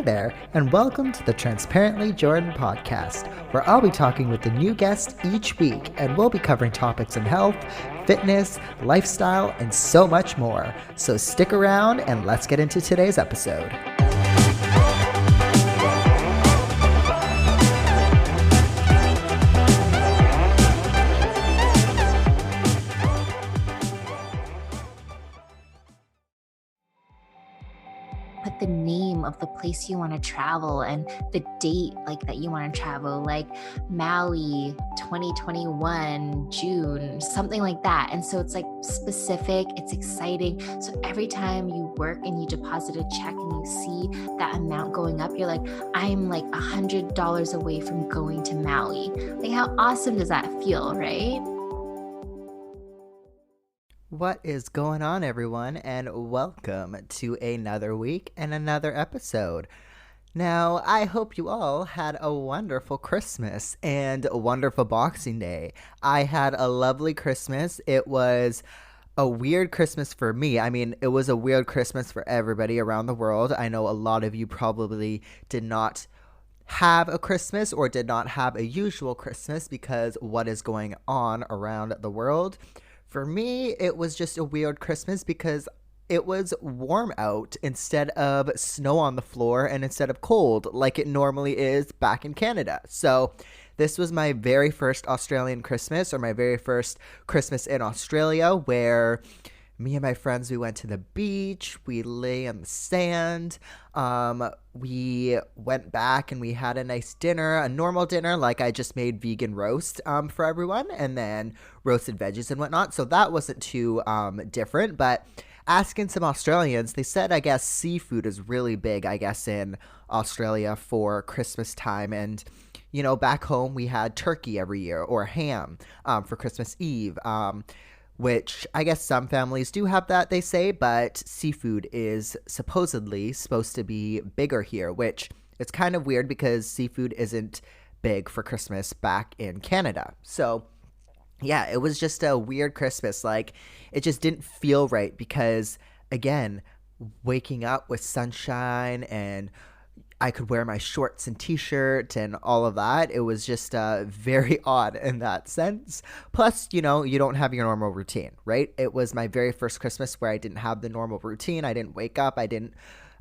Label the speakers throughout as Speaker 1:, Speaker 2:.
Speaker 1: there, and welcome to the Transparently Jordan podcast, where I'll be talking with a new guest each week, and we'll be covering topics in health, fitness, lifestyle, and so much more. So stick around and let's get into today's episode.
Speaker 2: Put the name of the place you want to travel and the date that you want to travel, like Maui 2021 June, something like that. And so it's specific, it's exciting. So every time you work and you deposit a check and you see that amount going up, you're like, I'm $100 away from going to Maui. How awesome does that feel, right?
Speaker 1: What is going on, everyone, and welcome to another week and another episode. Now, I hope you all had a wonderful Christmas and a wonderful Boxing Day. I had a lovely Christmas. It was a weird Christmas for me. I mean, it was a weird Christmas for everybody around the world. I know a lot of you probably did not have a Christmas or did not have a usual Christmas because what is going on around the world. For me, it was just a weird Christmas because it was warm out instead of snow on the floor and instead of cold like it normally is back in Canada. So this was my very first Australian Christmas, or my very first Christmas in Australia, where me and my friends, we went to the beach, we lay on the sand, we went back and we had a nice dinner, a normal dinner, I just made vegan roast for everyone, and then roasted veggies and whatnot, so that wasn't too different. But asking some Australians, they said, I guess, seafood is really big, I guess, in Australia for Christmas time, and back home we had turkey every year, or ham for Christmas Eve, which I guess some families do have that, they say, but seafood is supposedly supposed to be bigger here, which it's kind of weird because seafood isn't big for Christmas back in Canada. So yeah, it was just a weird Christmas. It just didn't feel right because, again, waking up with sunshine and I could wear my shorts and t-shirt and all of that. It was just very odd in that sense. Plus, you don't have your normal routine, right? It was my very first Christmas where I didn't have the normal routine. I didn't wake up. I didn't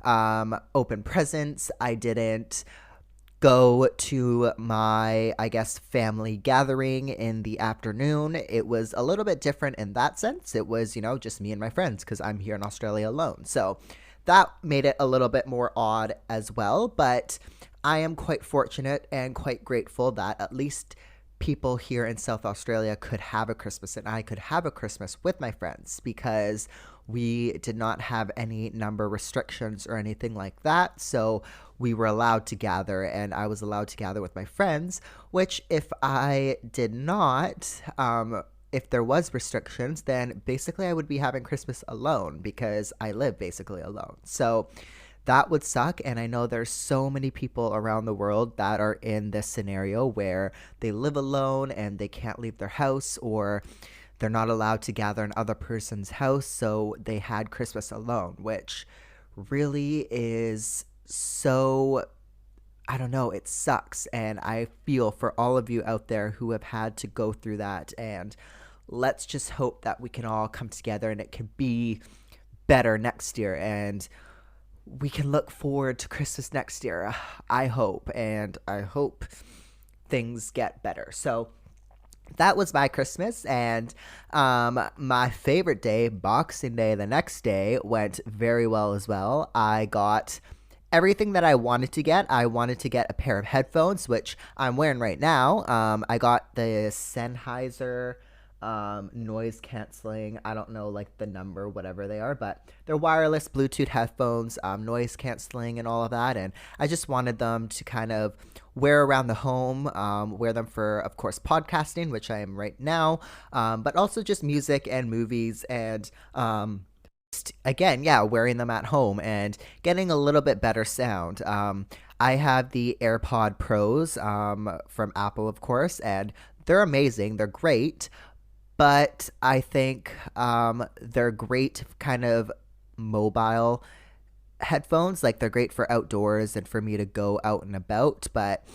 Speaker 1: open presents. I didn't go to my, I guess, family gathering in the afternoon. It was a little bit different in that sense. It was, just me and my friends because I'm here in Australia alone. So that made it a little bit more odd as well, but I am quite fortunate and quite grateful that at least people here in South Australia could have a Christmas, and I could have a Christmas with my friends because we did not have any number restrictions or anything like that. So we were allowed to gather, and I was allowed to gather with my friends, which if I did not, if there was restrictions, then basically I would be having Christmas alone because I live basically alone. So that would suck. And I know there's so many people around the world that are in this scenario where they live alone and they can't leave their house, or they're not allowed to gather in other person's house. So they had Christmas alone, which really is so, I don't know, it sucks. And I feel for all of you out there who have had to go through that, and let's just hope that we can all come together and it can be better next year and we can look forward to Christmas next year. I hope, and I hope things get better. So that was my Christmas, and my favorite day, Boxing Day, the next day, went very well as well. I got everything that I wanted to get. I wanted to get a pair of headphones, which I'm wearing right now. I got the Sennheiser noise canceling, I don't know the number, whatever they are, but they're wireless Bluetooth headphones, noise canceling and all of that, and I just wanted them to kind of wear around the home, wear them for, of course, podcasting, which I am right now, but also just music and movies, and again, wearing them at home and getting a little bit better sound. I have the AirPod Pros from Apple, of course, and they're amazing, they're great, but I think they're great kind of mobile headphones. Like, they're great for outdoors and for me to go out and about, but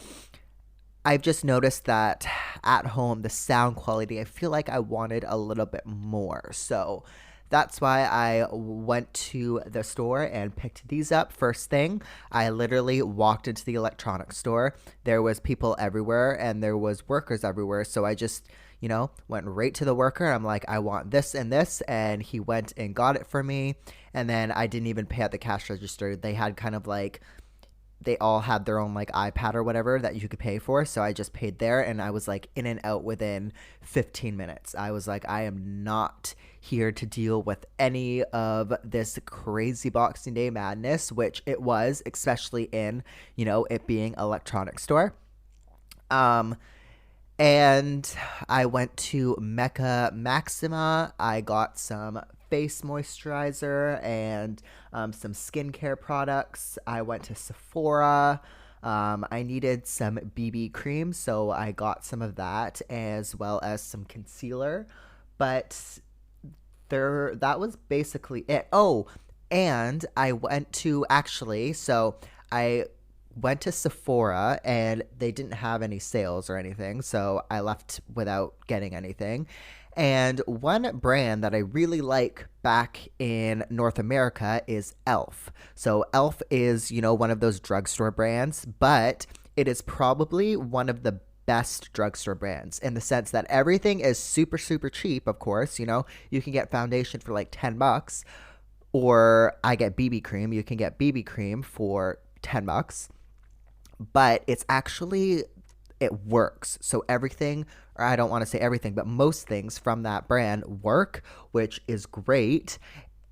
Speaker 1: I've just noticed that at home, the sound quality, I feel like I wanted a little bit more. So that's why I went to the store and picked these up first thing. I literally walked into the electronics store. There was people everywhere and there was workers everywhere. So I just, went right to the worker. I'm like, I want this and this. And he went and got it for me. And then I didn't even pay at the cash register. They had kind of like, they all had their own like iPad or whatever that you could pay for. So I just paid there and I was like in and out within 15 minutes. I was like, I am not here to deal with any of this crazy Boxing Day madness, which it was, especially in, it being electronic store. Um, and I went to Mecca Maxima. I got some face moisturizer and some skincare products. I went to Sephora. I needed some BB cream, so I got some of that as well as some concealer. But that was basically it. Oh, and I went to actually, so I went to Sephora and they didn't have any sales or anything, so I left without getting anything. And one brand that I really like back in North America is Elf. So Elf is, one of those drugstore brands, but it is probably one of the best drugstore brands in the sense that everything is super, super cheap, of course. You can get foundation for like $10, or I get BB cream. You can get BB cream for $10, but it's actually it works. So everything, or I don't want to say everything, but most things from that brand work, which is great.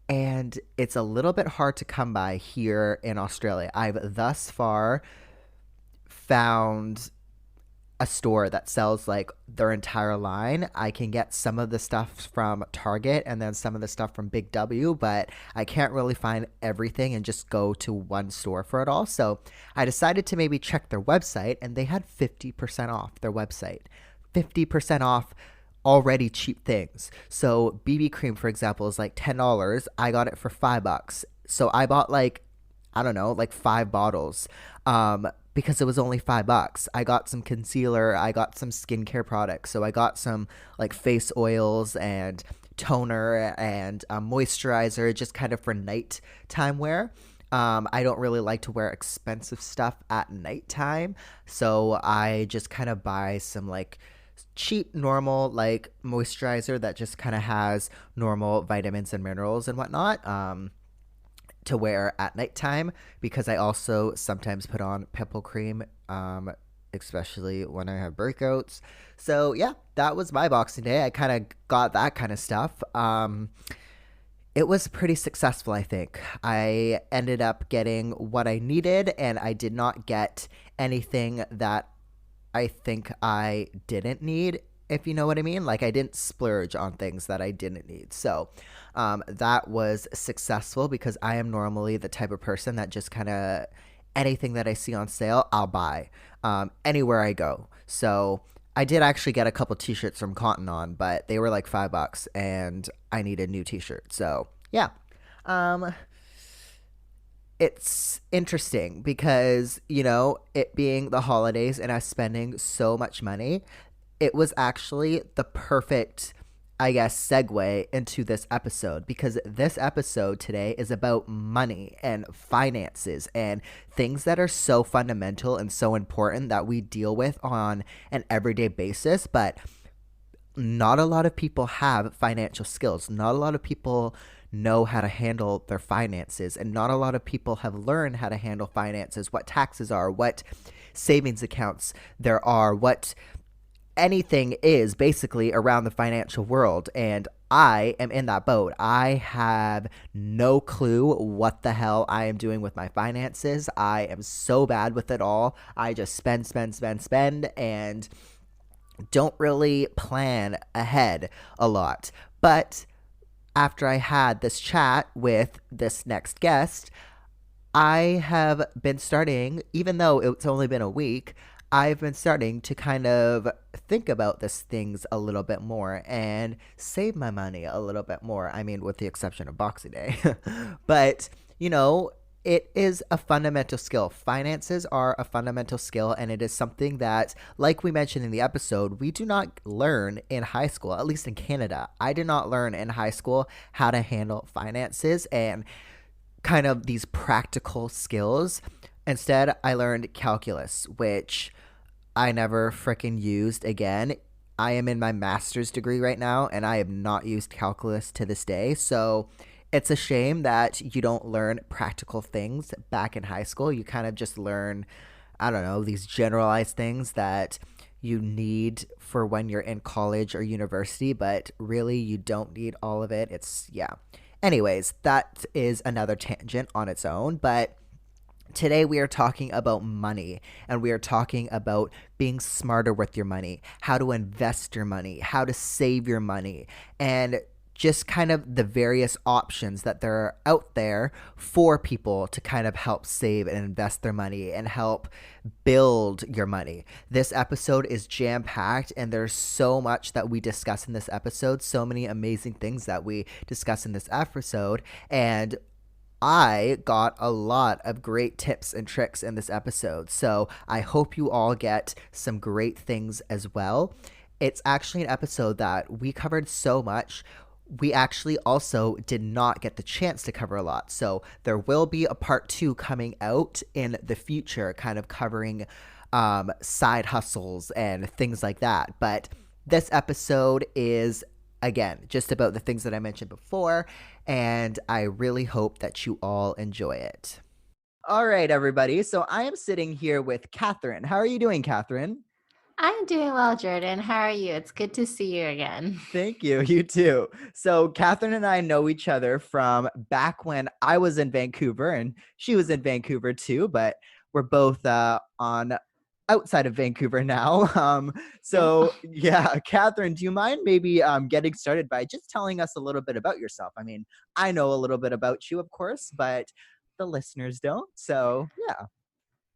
Speaker 1: And it's a little bit hard to come by here in Australia. I've thus far found a store that sells like their entire line. I can get some of the stuff from Target and then some of the stuff from Big W, but I can't really find everything and just go to one store for it all. So I decided to maybe check their website, and they had 50% off their website. 50% off already cheap things. So BB cream, for example, is like $10. I got it for $5. So I bought like, I don't know, like 5 bottles. Because it was only $5. I got some concealer, I got some skincare products. So I got some like face oils and toner and moisturizer, just kind of for nighttime wear. I don't really like to wear expensive stuff at nighttime, so I just kind of buy some like cheap, normal like moisturizer that just kind of has normal vitamins and minerals and whatnot. To wear at nighttime, because I also sometimes put on pimple cream, especially when I have breakouts. So yeah, that was my Boxing Day. I kind of got that kind of stuff. It was pretty successful, I think. I ended up getting what I needed, and I did not get anything that I think I didn't need, if you know what I mean. Like, I didn't splurge on things that I didn't need. So that was successful, because I am normally the type of person that just kind of anything that I see on sale, I'll buy anywhere I go. So I did actually get a couple t-shirts from Cotton On, but they were like $5 and I needed new t-shirts. So yeah. It's interesting because, it being the holidays and us spending so much money, it was actually the perfect, I guess, segue into this episode, because this episode today is about money and finances and things that are so fundamental and so important that we deal with on an everyday basis. But not a lot of people have financial skills. Not a lot of people know how to handle their finances, and not a lot of people have learned how to handle finances, what taxes are, what savings accounts there are, what anything is basically around the financial world. And I am in that boat. I have no clue what the hell I am doing with my finances. I am so bad with it all. I just spend, spend, spend, spend, and don't really plan ahead a lot. But after I had this chat with this next guest, I have been starting, even though it's only been a week, I've been starting to kind of think about these things a little bit more and save my money a little bit more. I mean, with the exception of Boxing Day. But, it is a fundamental skill. Finances are a fundamental skill, and it is something that, like we mentioned in the episode, we do not learn in high school, at least in Canada. I did not learn in high school how to handle finances and kind of these practical skills. Instead, I learned calculus, which I never fricking used again. I am in my master's degree right now, and I have not used calculus to this day. So it's a shame that you don't learn practical things back in high school. You kind of just learn, I don't know, these generalized things that you need for when you're in college or university, but really you don't need all of it. It's, yeah. Anyways, that is another tangent on its own, but today we are talking about money, and we are talking about being smarter with your money, how to invest your money, how to save your money, and just kind of the various options that there are out there for people to kind of help save and invest their money and help build your money. This episode is jam packed, and there's so much that we discuss in this episode, so many amazing things that we discuss in this episode. And I got a lot of great tips and tricks in this episode, so I hope you all get some great things as well. It's actually an episode that we covered so much. We actually also did not get the chance to cover a lot, so there will be a part two coming out in the future, kind of covering side hustles and things like that. But this episode is, again, just about the things that I mentioned before, and I really hope that you all enjoy it. All right, everybody. So I am sitting here with Catherine. How are you doing, Catherine?
Speaker 2: I'm doing well, Jordan. How are you? It's good to see you again.
Speaker 1: Thank you. You too. So Catherine and I know each other from back when I was in Vancouver and she was in Vancouver too, but we're both on outside of Vancouver now.
Speaker 2: Yep.
Speaker 1: So yeah, Catherine, do you mind maybe getting started by just telling us a little bit about yourself? I mean, I know a little bit about you, of course, but the listeners don't. So yeah.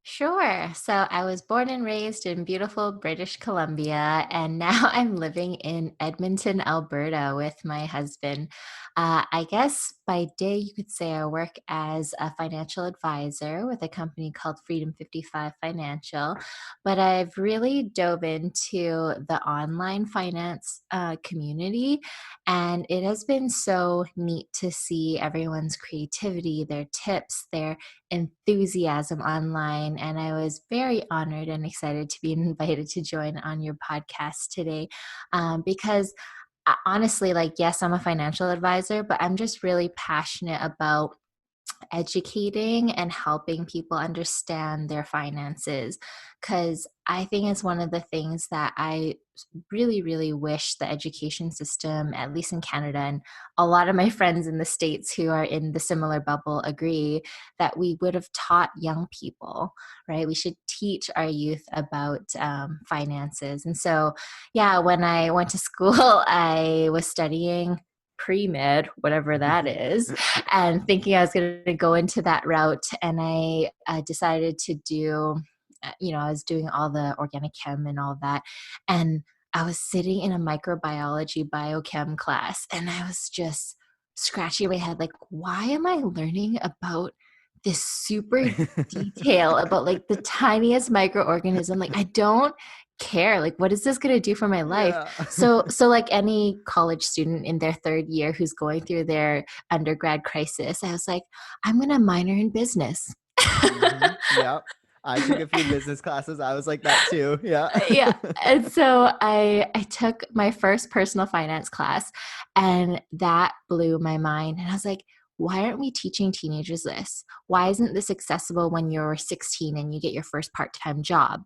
Speaker 2: Sure. So I was born and raised in beautiful British Columbia, and now I'm living in Edmonton, Alberta with my husband. I guess by day you could say I work as a financial advisor with a company called Freedom 55 Financial, but I've really dove into the online finance community, and it has been so neat to see everyone's creativity, their tips, their enthusiasm online. And I was very honored and excited to be invited to join on your podcast today because honestly, like, yes, I'm a financial advisor, but I'm just really passionate about educating and helping people understand their finances, because I think it's one of the things that I really, really wish the education system, at least in Canada, and a lot of my friends in the States who are in the similar bubble agree, that we would have taught young people, right? We should teach our youth about finances. And so, yeah, when I went to school, I was studying pre-med, whatever that is, and thinking I was going to go into that route. And I decided to do, I was doing all the organic chem and all that. And I was sitting in a microbiology biochem class, and I was just scratching my head, like, why am I learning about this super detail about like the tiniest microorganism? Like, I don't care. Like, what is this going to do for my life?
Speaker 1: Yeah.
Speaker 2: So like any college student in their third year who's going through their undergrad crisis, I was like, I'm going to minor in business.
Speaker 1: Yep. I took a few business classes. I was like that too. Yeah.
Speaker 2: Yeah. And so I took my first personal finance class, and that blew my mind. And I was like, why aren't we teaching teenagers this? Why isn't this accessible when you're 16 and you get your first part-time job?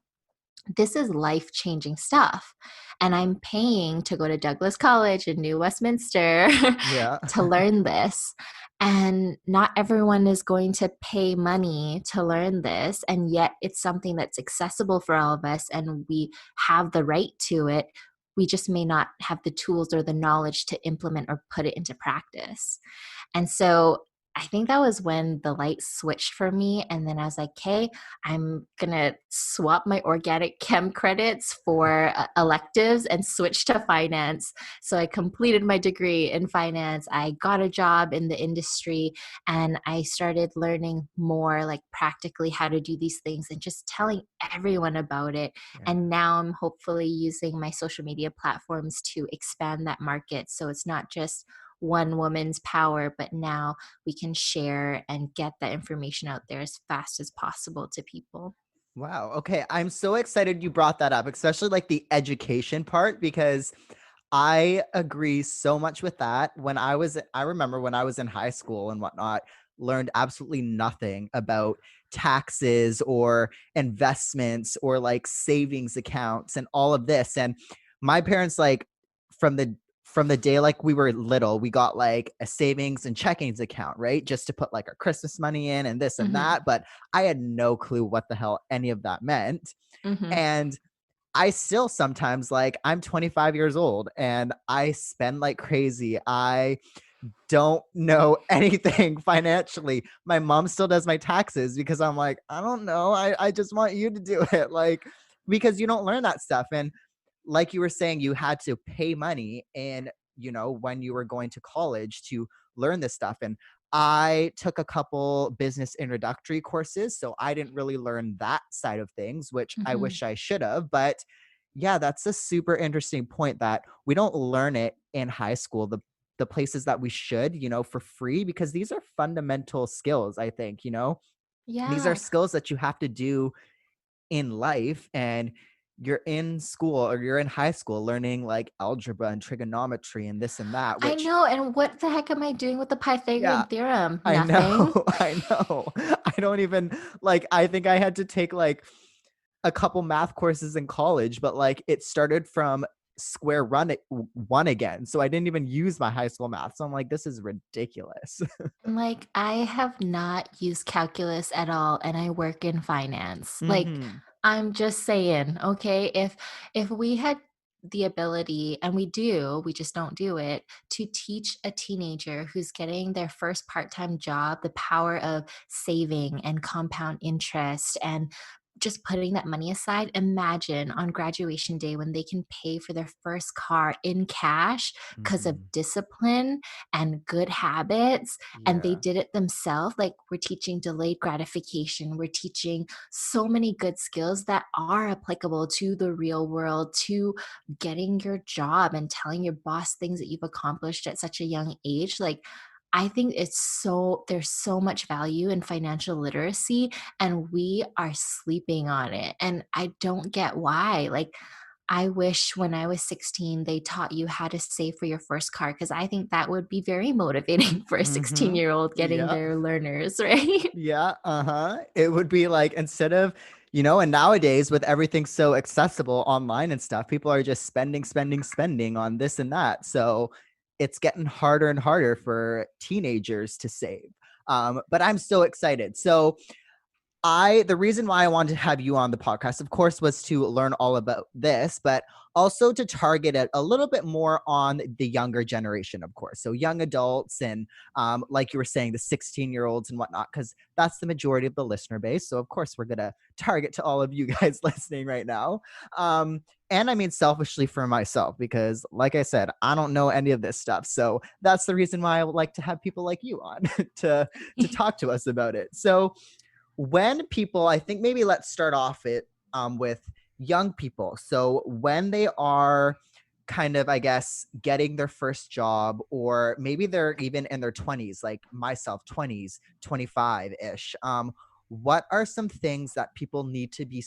Speaker 2: This is life changing stuff. And I'm paying to go to Douglas College in New Westminster
Speaker 1: Yeah.
Speaker 2: to learn this. And not everyone is going to pay money to learn this. And yet it's something that's accessible for all of us, and we have the right to it. We just may not have the tools or the knowledge to implement or put it into practice. And so I think that was when the light switched for me. And then I was like, hey, I'm going to swap my organic chem credits for electives and switch to finance. So I completed my degree in finance. I got a job in the industry and I started learning more, like practically how to do these things and just telling everyone about it.
Speaker 1: Yeah.
Speaker 2: And now I'm hopefully using my social media platforms to expand that market. So it's not just one woman's power, but now we can share and get that information out there as fast as possible to people.
Speaker 1: Wow. Okay. I'm so excited you brought that up, especially like the education part, because I agree so much with that. I remember when I was in high school and whatnot, learned absolutely nothing about taxes or investments or like savings accounts and all of this. And my parents, like, from the from the day like we were little, we got like a savings and checkings account, right? Just to put like our Christmas money in and this and
Speaker 2: Hmm.
Speaker 1: that. But I had no clue what the hell any of that meant.
Speaker 2: Hmm.
Speaker 1: And I still sometimes, like, I'm 25 years old and I spend like crazy. I don't know anything financially. My mom still does my taxes because I'm like, I don't know. I just want you to do it. Like, because you don't learn that stuff. And like you were saying, you had to pay money and, when you were going to college to learn this stuff. And I took a couple business introductory courses. So I didn't really learn that side of things, which I
Speaker 2: Hmm.
Speaker 1: wish I should have. But yeah, that's a super interesting point that we don't learn it in high school. The places that we should, for free, because these are fundamental skills, I think, these are
Speaker 2: Yeah.
Speaker 1: skills that you have to do in life. And you're in school or you're in high school learning like algebra and trigonometry and this and that,
Speaker 2: I
Speaker 1: which,
Speaker 2: know. And what the heck am I doing with the
Speaker 1: yeah,
Speaker 2: Pythagorean theorem?
Speaker 1: I know.
Speaker 2: Nothing.
Speaker 1: I know. I don't even, like, I think I had to take like a couple math courses in college, but like it started from square run one again. So I didn't even use my high school math. So I'm like, this is ridiculous.
Speaker 2: Like, I have not used calculus at all, and I work in finance. Like,
Speaker 1: Hmm.
Speaker 2: I'm just saying, okay, if we had the ability, and we do, we just don't do it, to teach a teenager who's getting their first part-time job the power of saving and compound interest and just putting that money aside. Imagine on graduation day when they can pay for their first car in cash because of
Speaker 1: Hmm.
Speaker 2: discipline and good habits, and they
Speaker 1: Yeah.
Speaker 2: did it themselves. Like, we're teaching delayed gratification, we're teaching so many good skills that are applicable to the real world, to getting your job and telling your boss things that you've accomplished at such a young age. Like, I think there's so much value in financial literacy, and we are sleeping on it, and I don't get why. Like, I wish when I was 16, they taught you how to save for your first car, because I think that would be very motivating for a
Speaker 1: Hmm.
Speaker 2: 16-year-old getting
Speaker 1: Yeah.
Speaker 2: their learners, right?
Speaker 1: Yeah, uh-huh. It would be like, instead of, and nowadays with everything so accessible online and stuff, people are just spending, spending, spending on this and that. So it's getting harder and harder for teenagers to save. But I'm so excited. So the reason why I wanted to have you on the podcast, of course, was to learn all about this, but also to target it a little bit more on the younger generation, of course. So young adults and, like you were saying, the 16-year-olds and whatnot, because that's the majority of the listener base. So of course, we're gonna target to all of you guys listening right now. And I mean, selfishly for myself, because like I said, I don't know any of this stuff. So that's the reason why I would like to have people like you on to talk to us about it. So when people, I think maybe let's start off it with young people. So when they are kind of, I guess, getting their first job, or maybe they're even in their 20s, like myself, 20s, 25 ish. What are some things that people need to be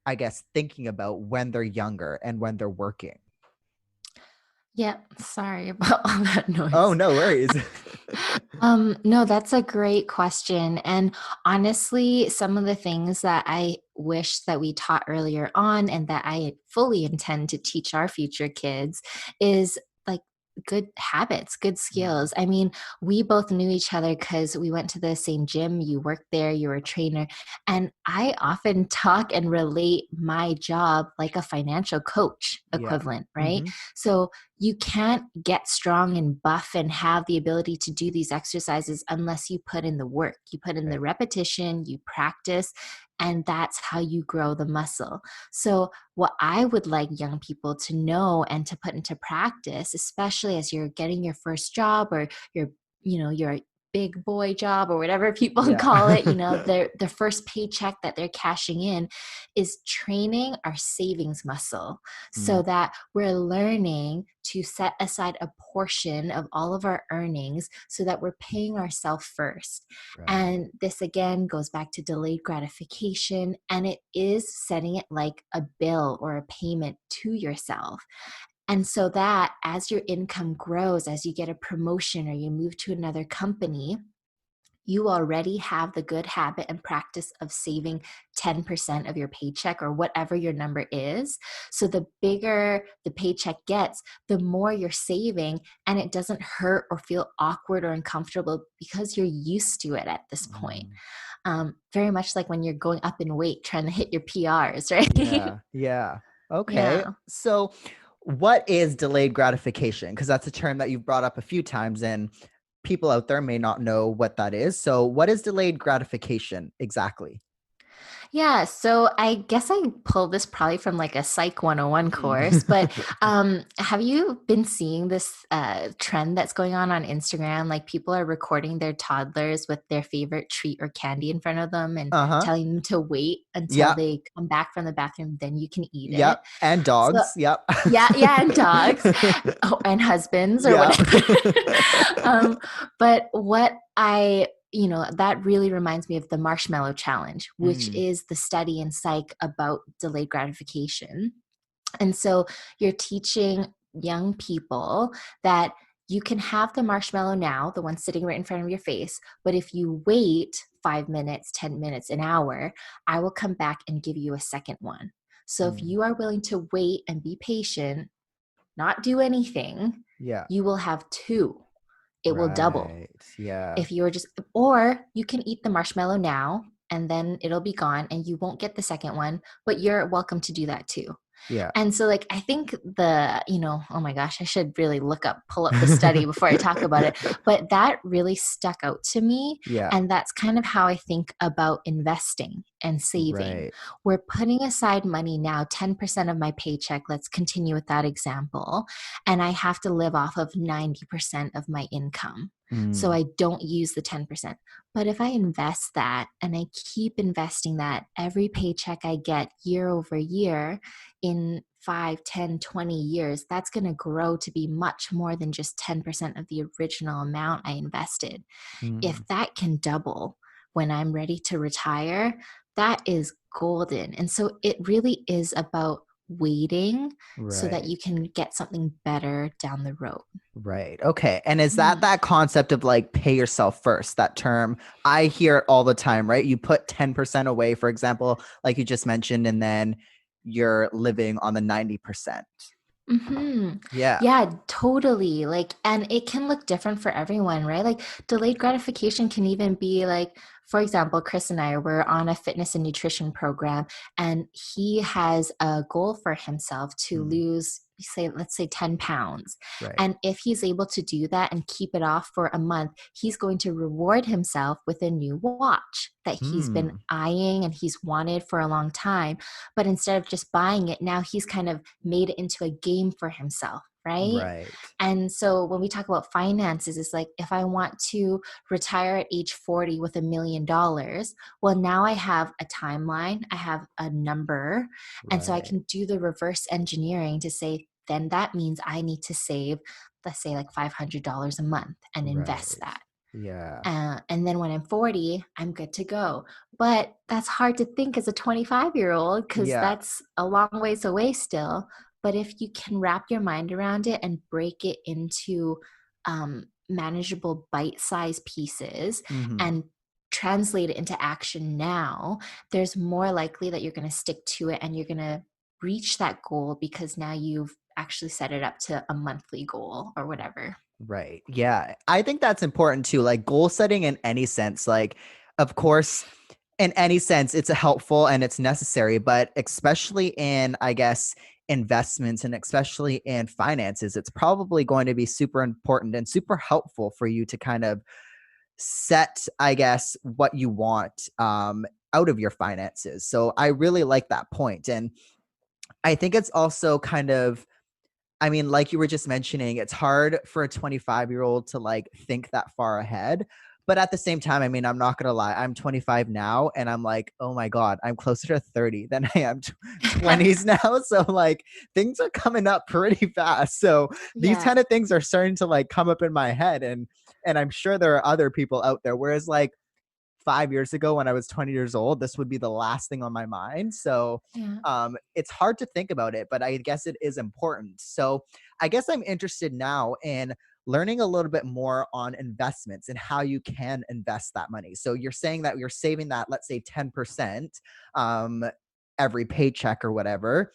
Speaker 1: I guess, thinking about when they're younger and when they're working?
Speaker 2: Yeah, sorry about all that
Speaker 1: Oh,
Speaker 2: noise.
Speaker 1: no worries.
Speaker 2: No, that's a great question. And honestly, some of the things that I wish that we taught earlier on and that I fully intend to teach our future kids is like good habits, good
Speaker 1: Mm,
Speaker 2: skills. I mean, we both knew each other because we went to the same gym. You worked there, you were a trainer. And I often talk and relate my job like a financial coach
Speaker 1: yeah.
Speaker 2: equivalent, right?
Speaker 1: Hmm.
Speaker 2: So you can't get strong and buff and have the ability to do these exercises unless you put in the work. You put in the
Speaker 1: Right.
Speaker 2: repetition, you practice, and that's how you grow the muscle. So, what I would like young people to know and to put into practice, especially as you're getting your first job or your big boy job or whatever people
Speaker 1: Yeah.
Speaker 2: call it, their first paycheck that they're cashing in, is training our savings muscle
Speaker 1: Mm,
Speaker 2: so that we're learning to set aside a portion of all of our earnings so that we're paying ourselves first.
Speaker 1: right.
Speaker 2: And this again goes back to delayed gratification, and it is setting it like a bill or a payment to yourself. And so that as your income grows, as you get a promotion or you move to another company, you already have the good habit and practice of saving 10% of your paycheck or whatever your number is. So the bigger the paycheck gets, the more you're saving, and it doesn't hurt or feel awkward or uncomfortable because you're used to it at this point.
Speaker 1: Mm.
Speaker 2: Very much like when you're going up in weight, trying to hit your PRs, right?
Speaker 1: Yeah. Yeah. Okay.
Speaker 2: Yeah.
Speaker 1: So, what is delayed gratification? Because that's a term that you've brought up a few times, and people out there may not know what that is. So, what is delayed gratification exactly?
Speaker 2: Yeah, so I guess I pulled this probably from like a Psych 101 course, but
Speaker 1: Mm.
Speaker 2: have you been seeing this trend that's going on Instagram? Like people are recording their toddlers with their favorite treat or candy in front of them and
Speaker 1: Uh-huh.
Speaker 2: telling them to wait until
Speaker 1: Yep.
Speaker 2: they come back from the bathroom, then you can eat it.
Speaker 1: Yep. And
Speaker 2: So
Speaker 1: dogs. Yep.
Speaker 2: yeah, yeah, and dogs, oh, and husbands or
Speaker 1: Yep.
Speaker 2: whatever. But what that really reminds me of the marshmallow challenge, which
Speaker 1: Mm,
Speaker 2: is the study in psych about delayed gratification. And so you're teaching young people that you can have the marshmallow now, the one sitting right in front of your face, but if you wait 5 minutes, 10 minutes, an hour, I will come back and give you a second one. So if
Speaker 1: mm.
Speaker 2: you are willing to wait and be patient, not do anything,
Speaker 1: Yeah.
Speaker 2: you will have two. It will double.
Speaker 1: Right. Yeah.
Speaker 2: If you are just, or you can eat the marshmallow now and then it'll be gone and you won't get the second one, but you're welcome to do that too.
Speaker 1: Yeah.
Speaker 2: And so, like, I think oh my gosh, I should really pull up the study before I talk about it. But that really stuck out to me.
Speaker 1: Yeah.
Speaker 2: And that's kind of how I think about investing and saving.
Speaker 1: Right.
Speaker 2: We're putting aside money now, 10% of my paycheck. Let's continue with that example. And I have to live off of 90% of my income. So
Speaker 1: Mm,
Speaker 2: I don't use the 10%. But if I invest that and I keep investing that every paycheck I get year over year, in 5, 10, 20 years, that's going to grow to be much more than just 10% of the original amount I invested. If
Speaker 1: mm.
Speaker 2: that can double when I'm ready to retire, that is golden. And so it really is about waiting so that
Speaker 1: Right.
Speaker 2: you can get something better down the road.
Speaker 1: Right. Okay. And is that
Speaker 2: Mhm.
Speaker 1: that concept of like pay yourself first? That term, I hear it all the time, right? You put 10% away, for example, like you just mentioned, and then you're living on the 90%.
Speaker 2: Hmm.
Speaker 1: Yeah.
Speaker 2: Yeah, totally. Like, and it can look different for everyone, right? Like, delayed gratification can even be like, for example, Chris and I were on a fitness and nutrition program, and he has a goal for himself to
Speaker 1: Mm,
Speaker 2: lose, let's say 10 pounds.
Speaker 1: right.
Speaker 2: And if he's able to do that and keep it off for a month, he's going to reward himself with a new watch that he's been
Speaker 1: Mm,
Speaker 2: eyeing and he's wanted for a long time. But instead of just buying it, now he's kind of made it into a game for himself, right?
Speaker 1: right.
Speaker 2: And so when we talk about finances, it's like if I want to retire at age 40 with $1 million, well, now I have a timeline, I have a number. And so I
Speaker 1: Right.
Speaker 2: can do the reverse engineering to say, then that means I need to save, let's say, like $500 a month and invest
Speaker 1: Right.
Speaker 2: that.
Speaker 1: Yeah.
Speaker 2: And then when I'm 40, I'm good to go. But that's hard to think as a 25-year-old because
Speaker 1: Yeah.
Speaker 2: that's a long ways away still. But if you can wrap your mind around it and break it into manageable bite-sized pieces
Speaker 1: Hmm.
Speaker 2: and translate it into action now, there's more likely that you're going to stick to it and you're going to reach that goal because now you've actually set it up to a monthly goal or whatever.
Speaker 1: Right. Yeah. I think that's important too. Like goal setting in any sense, like, of course, in any sense, it's a helpful and it's necessary, but especially in, I guess, investments and especially in finances, it's probably going to be super important and super helpful for you to kind of set, I guess, what you want out of your finances. So I really like that point. And I think it's also kind of, I mean, like you were just mentioning, it's hard for a 25-year-old to like think that far ahead. But at the same time, I mean, I'm not going to lie. I'm 25 now and I'm like, oh my God, I'm closer to 30 than I am 20s now. So like things are coming up pretty fast. So these
Speaker 2: Yeah.
Speaker 1: kind of things are starting to like come up in my head. And I'm sure there are other people out there. Whereas like 5 years ago when I was 20 years old, this would be the last thing on my mind. So
Speaker 2: Yeah.
Speaker 1: it's hard to think about it, but I guess it is important. So I guess I'm interested now in learning a little bit more on investments and how you can invest that money. So you're saying that you're saving that, let's say 10% um, every paycheck or whatever.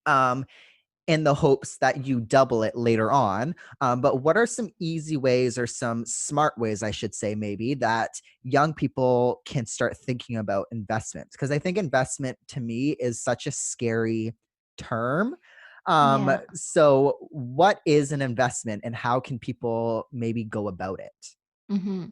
Speaker 1: Um, in the hopes that you double it later on. But what are some easy ways or some smart ways, I should say, maybe that young people can start thinking about investments? Because I think investment to me is such a scary term.
Speaker 2: Yeah.
Speaker 1: So, what is an investment and how can people maybe go about it?
Speaker 2: hmm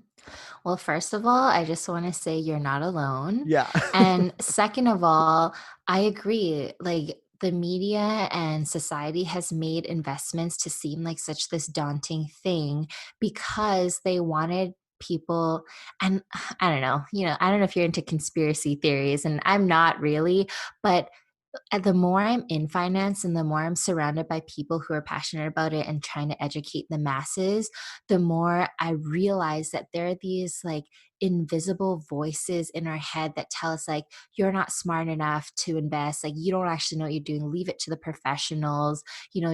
Speaker 2: Well, first of all, I just want to say you're not alone.
Speaker 1: Yeah.
Speaker 2: And second of all, I agree. Like the media and society has made investments to seem like such this daunting thing because they wanted people and I don't know, I don't know if you're into conspiracy theories and I'm not really, but the more I'm in finance and the more I'm surrounded by people who are passionate about it and trying to educate the masses, the more I realize that there are these like invisible voices in our head that tell us like you're not smart enough to invest, like you don't actually know what you're doing, leave it to the professionals,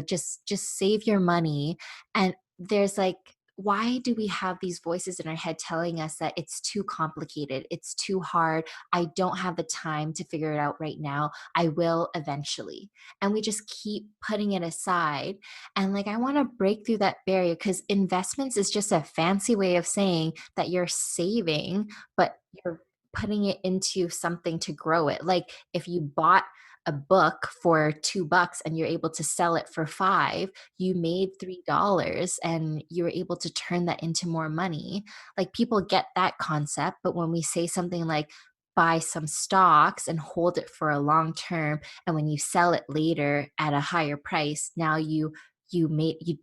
Speaker 2: just save your money. And there's like, why do we have these voices in our head telling us that it's too complicated, it's too hard, I don't have the time to figure it out right now, I will eventually. And we just keep putting it aside. And like, I want to break through that barrier because investments is just a fancy way of saying that you're saving, but you're putting it into something to grow it. Like if you bought a book for $2 and you're able to sell it for five, you made $3 and you were able to turn that into more money. Like people get that concept. But when we say something like, buy some stocks and hold it for a long term, and when you sell it later at a higher price, now you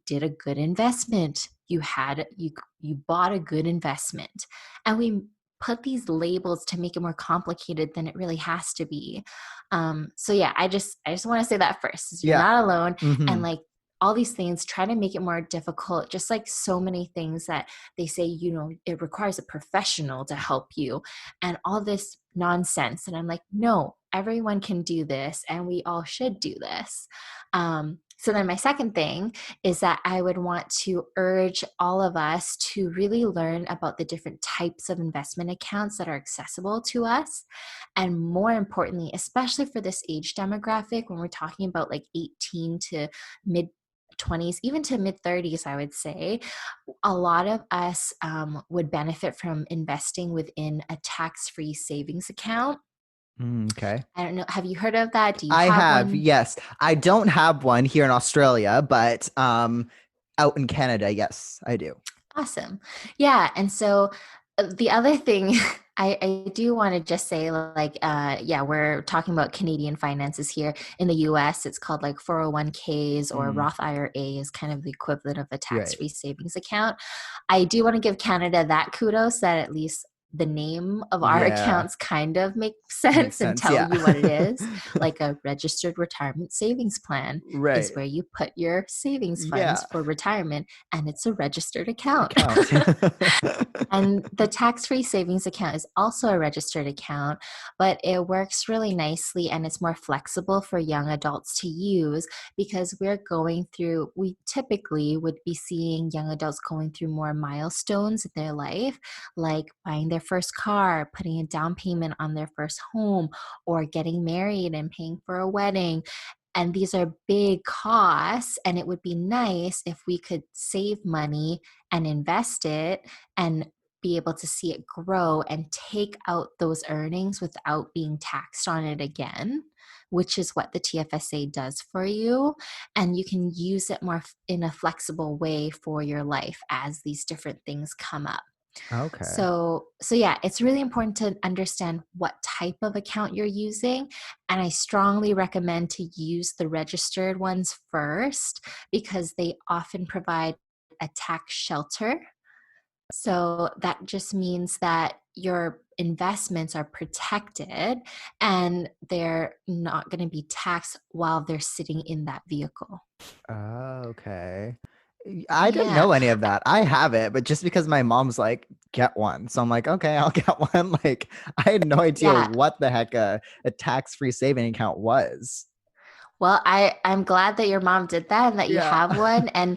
Speaker 2: did a good investment, you bought a good investment. And we put these labels to make it more complicated than it really has to be. So yeah, I just want to say that first is you're
Speaker 1: Yeah.
Speaker 2: not alone. And
Speaker 1: Hmm.
Speaker 2: like all these things try to make it more difficult, just like so many things that they say, it requires a professional to help you and all this nonsense. And I'm like, no, everyone can do this and we all should do this. So then my second thing is that I would want to urge all of us to really learn about the different types of investment accounts that are accessible to us. And more importantly, especially for this age demographic, when we're talking about like 18 to mid 20s, even to mid 30s, I would say, a lot of us would benefit from investing within a tax free savings account.
Speaker 1: Okay.
Speaker 2: I don't know. Have you heard of that? Do you
Speaker 1: I
Speaker 2: have
Speaker 1: have,
Speaker 2: one?
Speaker 1: yes. I don't have one here in Australia, but out in Canada, yes, I do.
Speaker 2: Awesome. Yeah. And so the other thing I do want to just say, like, yeah, we're talking about Canadian finances here. In the US, it's called like 401ks or
Speaker 1: Mm,
Speaker 2: Roth IRA is kind of the equivalent of a tax
Speaker 1: right.
Speaker 2: free savings account. I do want to give Canada that kudos that at least the name of our
Speaker 1: Yeah,
Speaker 2: accounts kind of make
Speaker 1: makes
Speaker 2: sense and
Speaker 1: sense.
Speaker 2: tell
Speaker 1: Yeah.
Speaker 2: you what it is. Like a registered retirement savings plan is
Speaker 1: Right.
Speaker 2: where you put your savings
Speaker 1: Yeah.
Speaker 2: funds for retirement, and it's a registered account.
Speaker 1: Account.
Speaker 2: And the tax free savings account is also a registered account, but it works really nicely and it's more flexible for young adults to use because we typically would be seeing young adults going through more milestones in their life, like buying their first car, putting a down payment on their first home, or getting married and paying for a wedding. And these are big costs, and it would be nice if we could save money and invest it and be able to see it grow and take out those earnings without being taxed on it again, which is what the TFSA does for you. And you can use it more in a flexible way for your life as these different things come up.
Speaker 1: Okay.
Speaker 2: So yeah, it's really important to understand what type of account you're using. And I strongly recommend to use the registered ones first because they often provide a tax shelter. So that just means that your investments are protected and they're not going to be taxed while they're sitting in that vehicle.
Speaker 1: Okay. I didn't
Speaker 2: Yeah.
Speaker 1: know any of that. I have it, but just because my mom's like, get one. So I'm like, okay, I'll get one. Like, I had no idea
Speaker 2: Yeah.
Speaker 1: what the heck a tax-free saving account was.
Speaker 2: Well, I'm glad that your mom did that and that you
Speaker 1: Yeah.
Speaker 2: have one. And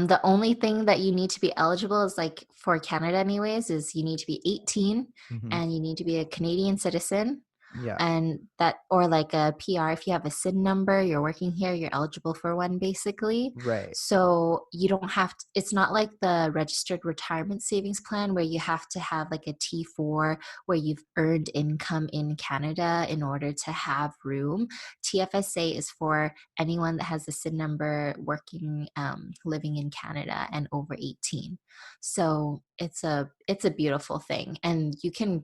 Speaker 2: the only thing that you need to be eligible is like for Canada, anyways, is you need to be 18
Speaker 1: Hmm.
Speaker 2: and you need to be a Canadian citizen.
Speaker 1: Yeah.
Speaker 2: And that, or like a PR, if you have a SIN number, you're working here, you're eligible for one basically.
Speaker 1: Right.
Speaker 2: So you don't have to, it's not like the registered retirement savings plan where you have to have like a T4 where you've earned income in Canada in order to have room. TFSA is for anyone that has a SIN number working, living in Canada and over 18. So it's a beautiful thing. And you can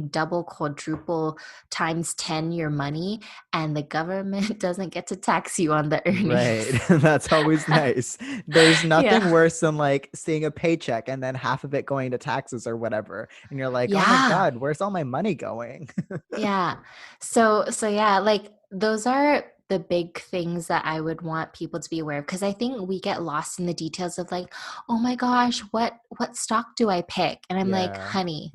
Speaker 2: double, quadruple, times 10 your money, and the government doesn't get to tax you on the
Speaker 1: Right.
Speaker 2: earnings.
Speaker 1: That's always nice. There's nothing
Speaker 2: Yeah.
Speaker 1: worse than like seeing a paycheck and then half of it going to taxes or whatever. And you're like, oh my
Speaker 2: Yeah.
Speaker 1: God, where's all my money going?
Speaker 2: Yeah. So yeah, like those are the big things that I would want people to be aware of because I think we get lost in the details of like, oh my gosh, what stock do I pick? And I'm like,
Speaker 1: Yeah.
Speaker 2: honey,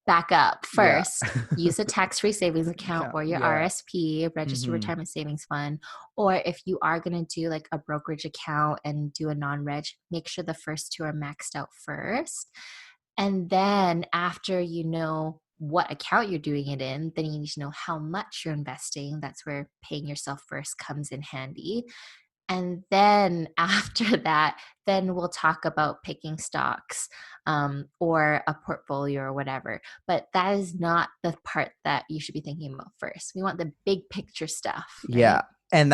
Speaker 2: back up.
Speaker 1: Yeah.
Speaker 2: First, use a tax-free savings account or your
Speaker 1: Yeah.
Speaker 2: RSP, registered
Speaker 1: Hmm.
Speaker 2: retirement savings fund, or if you are going to do like a brokerage account and do a non-reg, make sure the first two are maxed out first. And then after you know what account you're doing it in, then you need to know how much you're investing. That's where paying yourself first comes in handy. And then after that, then we'll talk about picking stocks or a portfolio or whatever. But that is not the part that you should be thinking about first. We want the big picture stuff,
Speaker 1: Yeah.
Speaker 2: right?
Speaker 1: And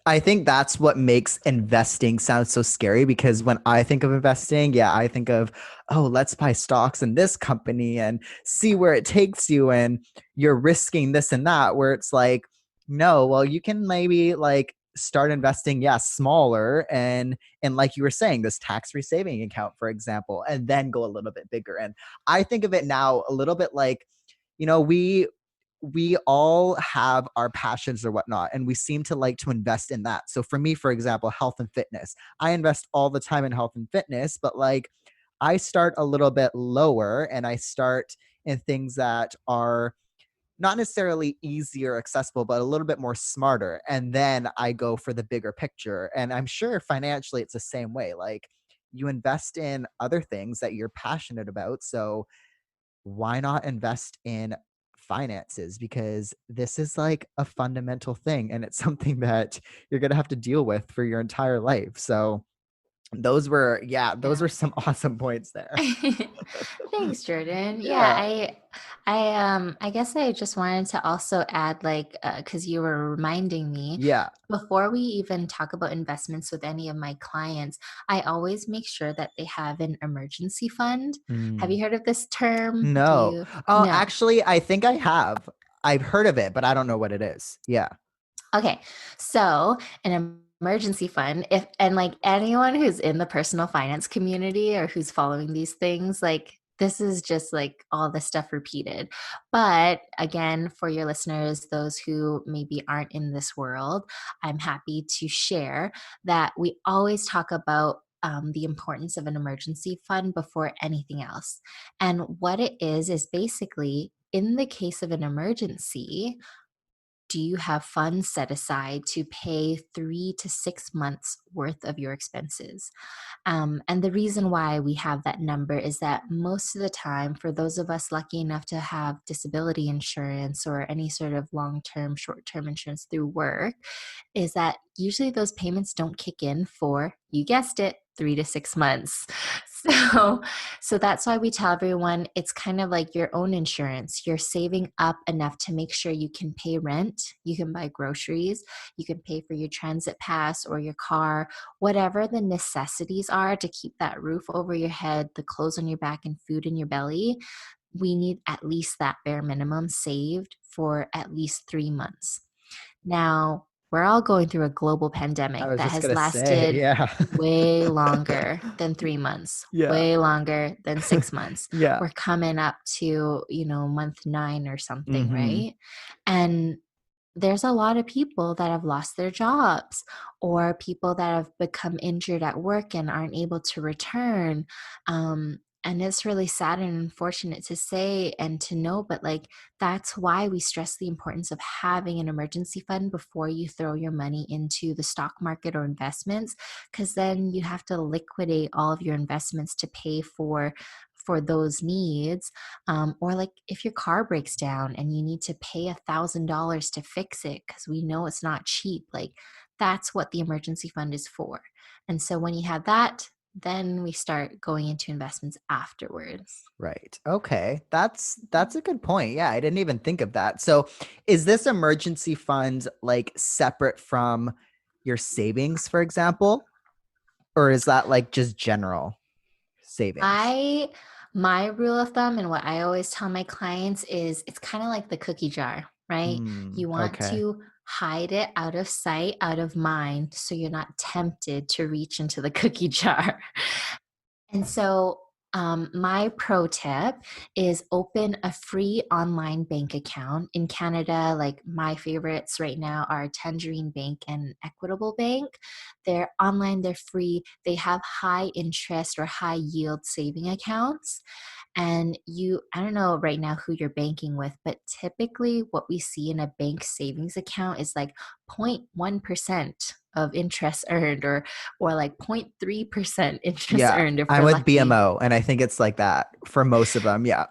Speaker 1: I think that's what makes investing sound so scary because when I think of investing, yeah, I think of, oh, let's buy stocks in this company and see where it takes you. And you're risking this and that, where it's like, no, well, you can maybe like start investing, yeah, smaller and like you were saying, this tax-free saving account, for example, and then go a little bit bigger. And I think of it now a little bit like, we all have our passions or whatnot, and we seem to like to invest in that. So for me, for example, health and fitness, I invest all the time in health and fitness, but like I start a little bit lower and I start in things that are not necessarily easier accessible, but a little bit more smarter. And then I go for the bigger picture. And I'm sure financially it's the same way. Like you invest in other things that you're passionate about. So why not invest in finances? Because this is like a fundamental thing and it's something that you're going to have to deal with for your entire life. So those
Speaker 2: Yeah.
Speaker 1: were some awesome points there.
Speaker 2: Thanks, Jordan. Yeah,
Speaker 1: Yeah.
Speaker 2: I guess I just wanted to also add like because you were reminding me
Speaker 1: Yeah.
Speaker 2: before we even talk about investments with any of my clients, I always make sure that they have an emergency fund. Have
Speaker 1: Mm.
Speaker 2: you heard of this term? Do
Speaker 1: No.
Speaker 2: you?
Speaker 1: Oh,
Speaker 2: No.
Speaker 1: actually, I think I have. I've heard of it, but I don't know what it is. Yeah.
Speaker 2: Okay, so an emergency fund, if and like anyone who's in the personal finance community or who's following these things, like this is just like all the stuff repeated. But again, for your listeners, those who maybe aren't in this world, I'm happy to share that we always talk about the importance of an emergency fund before anything else. And what it is basically in the case of an emergency, do you have funds set aside to pay 3 to 6 months worth of your expenses? And the reason why we have that number is that most of the time, for those of us lucky enough to have disability insurance or any sort of long term, short term insurance through work, is that usually those payments don't kick in for, you guessed it, 3 to 6 months. So, so that's why we tell everyone it's kind of like your own insurance. You're saving up enough to make sure you can pay rent, you can buy groceries, you can pay for your transit pass or your car, whatever the necessities are to keep that roof over your head, the clothes on your back, and food in your belly. We need at least that bare minimum saved for at least 3 months. Now, we're all going through a global
Speaker 1: I
Speaker 2: pandemic
Speaker 1: was
Speaker 2: that
Speaker 1: just
Speaker 2: has
Speaker 1: gonna say,
Speaker 2: lasted
Speaker 1: yeah.
Speaker 2: way longer than 3 months,
Speaker 1: Yeah.
Speaker 2: way longer than 6 months.
Speaker 1: Yeah.
Speaker 2: We're coming up to, month 9 or something,
Speaker 1: Mm-hmm.
Speaker 2: right? And there's a lot of people that have lost their jobs or people that have become injured at work and aren't able to return. And it's really sad and unfortunate to say and to know, but like that's why we stress the importance of having an emergency fund before you throw your money into the stock market or investments, because then you have to liquidate all of your investments to pay for those needs. Or like if your car breaks down and you need to pay $1,000 to fix it because we know it's not cheap, like that's what the emergency fund is for. And so when you have that, then we start going into investments afterwards.
Speaker 1: Right. Okay. That's a good point. Yeah, I didn't even think of that. So, is this emergency fund like separate from your savings, for example, or is that like just general savings?
Speaker 2: I My rule of thumb and what I always tell my clients is it's kind of like the cookie jar, right? You want
Speaker 1: Okay.
Speaker 2: to hide it out of sight, out of mind, so you're not tempted to reach into the cookie jar. And so, my pro tip is open a free online bank account. In Canada, like my favorites right now are Tangerine Bank and Equitable Bank. They're online, they're free, they have high interest or high yield saving accounts. And I don't know right now who you're banking with, but typically what we see in a bank savings account is like 0.1% of interest earned, or like 0.3% interest
Speaker 1: Yeah,
Speaker 2: earned if
Speaker 1: I'm
Speaker 2: we're
Speaker 1: with
Speaker 2: lucky.
Speaker 1: BMO, and I think it's like that for most of them. Yeah.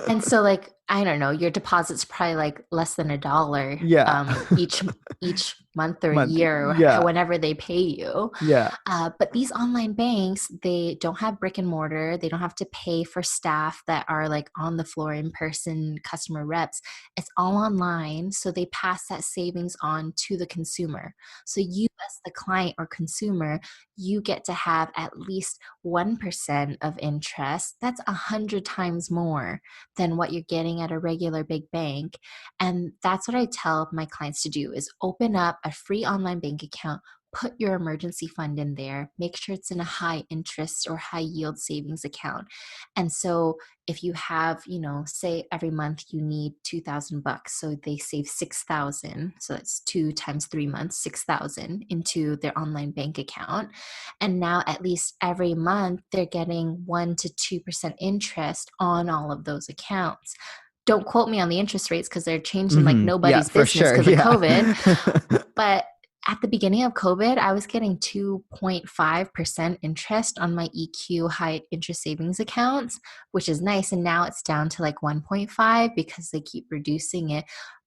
Speaker 2: And so like I don't know, your deposit's probably like less than $1
Speaker 1: Yeah.
Speaker 2: each month or
Speaker 1: Month.
Speaker 2: year, or
Speaker 1: Yeah.
Speaker 2: whenever they pay you.
Speaker 1: Yeah.
Speaker 2: But these online banks, they don't have brick and mortar. They don't have to pay for staff that are like on the floor in person, customer reps. It's all online. So they pass that savings on to the consumer. So you, as the client or consumer, you get to have at least 1% of interest. That's 100 times more than what you're getting at a regular big bank. And that's what I tell my clients to do is open up a free online bank account, put your emergency fund in there, make sure it's in a high interest or high yield savings account. And so if you have, say every month you need 2,000 bucks, so they save 6,000, so that's 2 times 3 months, 6,000 into their online bank account. And now at least every month they're getting 1 to 2% interest on all of those accounts. Don't quote me on the interest rates because they're changing like
Speaker 1: Yeah,
Speaker 2: nobody's
Speaker 1: for
Speaker 2: business
Speaker 1: sure.
Speaker 2: because of
Speaker 1: Yeah.
Speaker 2: COVID. But at the beginning of COVID, I was getting 2.5% interest on my EQ high interest savings accounts, which is nice. And now it's down to like 1.5 because they keep reducing it.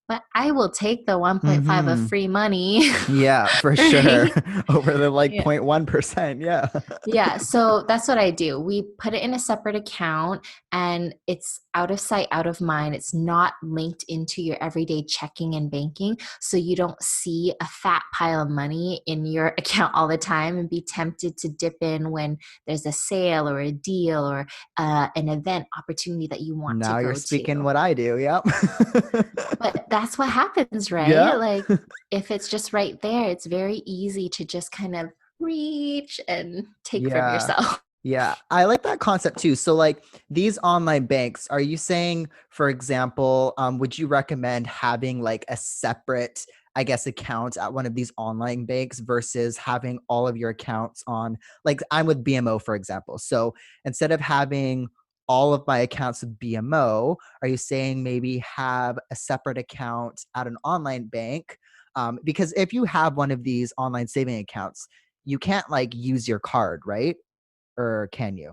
Speaker 2: But I will take the 1.5 of
Speaker 1: hmm
Speaker 2: free money,
Speaker 1: Yeah, for sure.
Speaker 2: right?
Speaker 1: Over the like
Speaker 2: Yeah.
Speaker 1: 0.1%. Yeah.
Speaker 2: Yeah, so that's what I do. We put it in a separate account and it's out of sight, out of mind. It's not linked into your everyday checking and banking. So you don't see a fat pile of money in your account all the time and be tempted to dip in when there's a sale or a deal or an event opportunity that you want to
Speaker 1: Now you're
Speaker 2: go
Speaker 1: speaking
Speaker 2: to.
Speaker 1: what I do. Yep.
Speaker 2: But that's what happens,
Speaker 1: Yeah.
Speaker 2: right? Like if it's just right there, it's very easy to just kind of reach and take from
Speaker 1: Yeah.
Speaker 2: yourself.
Speaker 1: Yeah, I like that concept too. So, like these online banks, are you saying, for example, would you recommend having like a separate, I guess, account at one of these online banks versus having all of your accounts on, like I'm with BMO, for example. So instead of having all of my accounts with BMO, are you saying maybe have a separate account at an online bank? Because if you have one of these online saving accounts, you can't like use your card, right? Or can you?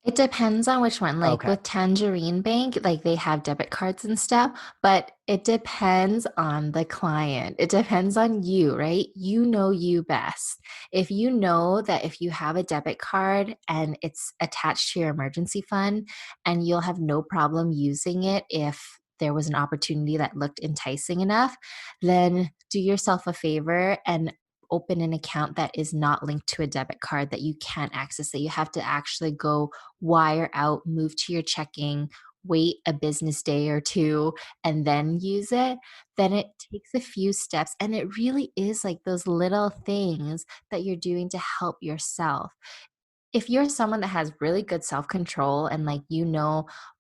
Speaker 2: It depends on which one. Like
Speaker 1: Okay.
Speaker 2: with Tangerine Bank, like they have debit cards and stuff, but it depends on the client. It depends on you, right? You know you best. If you know that if you have a debit card and it's attached to your emergency fund and you'll have no problem using it if there was an opportunity that looked enticing enough, then do yourself a favor and open an account that is not linked to a debit card that you can't access, that you have to actually go wire out, move to your checking, wait a business day or two, and then use it, then it takes a few steps. And it really is like those little things that you're doing to help yourself. If you're someone that has really good self-control and like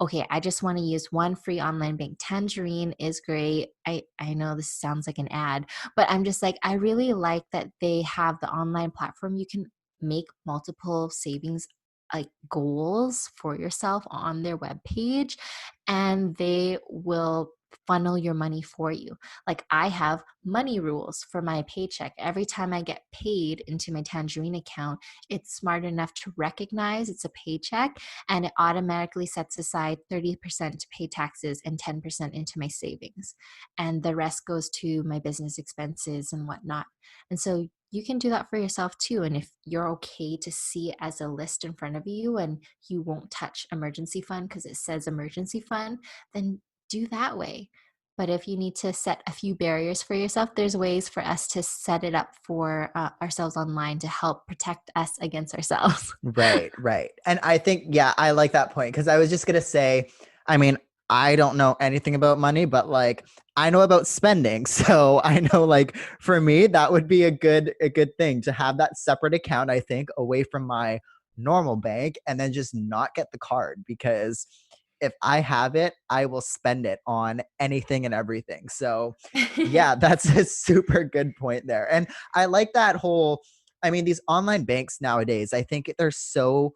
Speaker 2: okay, I just want to use one free online bank. Tangerine is great. I know this sounds like an ad, but I'm just like I really like that they have the online platform. You can make multiple savings like goals for yourself on their webpage, and they will funnel your money for you. Like I have money rules for my paycheck. Every time I get paid into my Tangerine account, it's smart enough to recognize it's a paycheck, and it automatically sets aside 30% to pay taxes and 10% into my savings. And the rest goes to my business expenses and whatnot. And so you can do that for yourself too. And if you're okay to see it as a list in front of you and you won't touch emergency fund because it says emergency fund, then do that way. But if you need to set a few barriers for yourself, there's ways for us to set it up for ourselves online to help protect us against ourselves.
Speaker 1: Right, right. And I think, yeah, I like that point because I was just gonna say, I mean, I don't know anything about money, but like I know about spending. So I know like for me, that would be a good thing to have that separate account, I think, away from my normal bank and then just not get the card because if I have it, I will spend it on anything and everything. So yeah, that's a super good point there. And I like that whole I mean, these online banks nowadays, I think they're so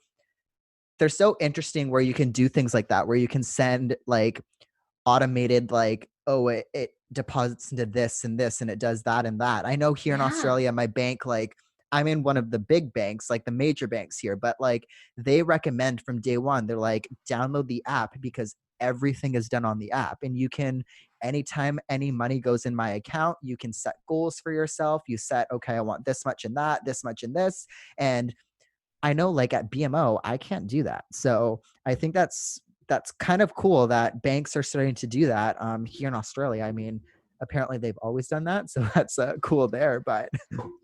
Speaker 1: interesting where you can do things like that, where you can send like automated like, oh, it deposits into this and this and it does that and that. I know here in
Speaker 2: Yeah.
Speaker 1: Australia, my bank, like I'm in one of the big banks, like the major banks here, but like they recommend from day one, they're like, download the app because everything is done on the app. And you can anytime any money goes in my account, you can set goals for yourself. You set, okay, I want this much in that, this much in this. And I know like at BMO, I can't do that. So I think that's kind of cool that banks are starting to do that here in Australia. I mean, apparently they've always done that, so that's cool there. But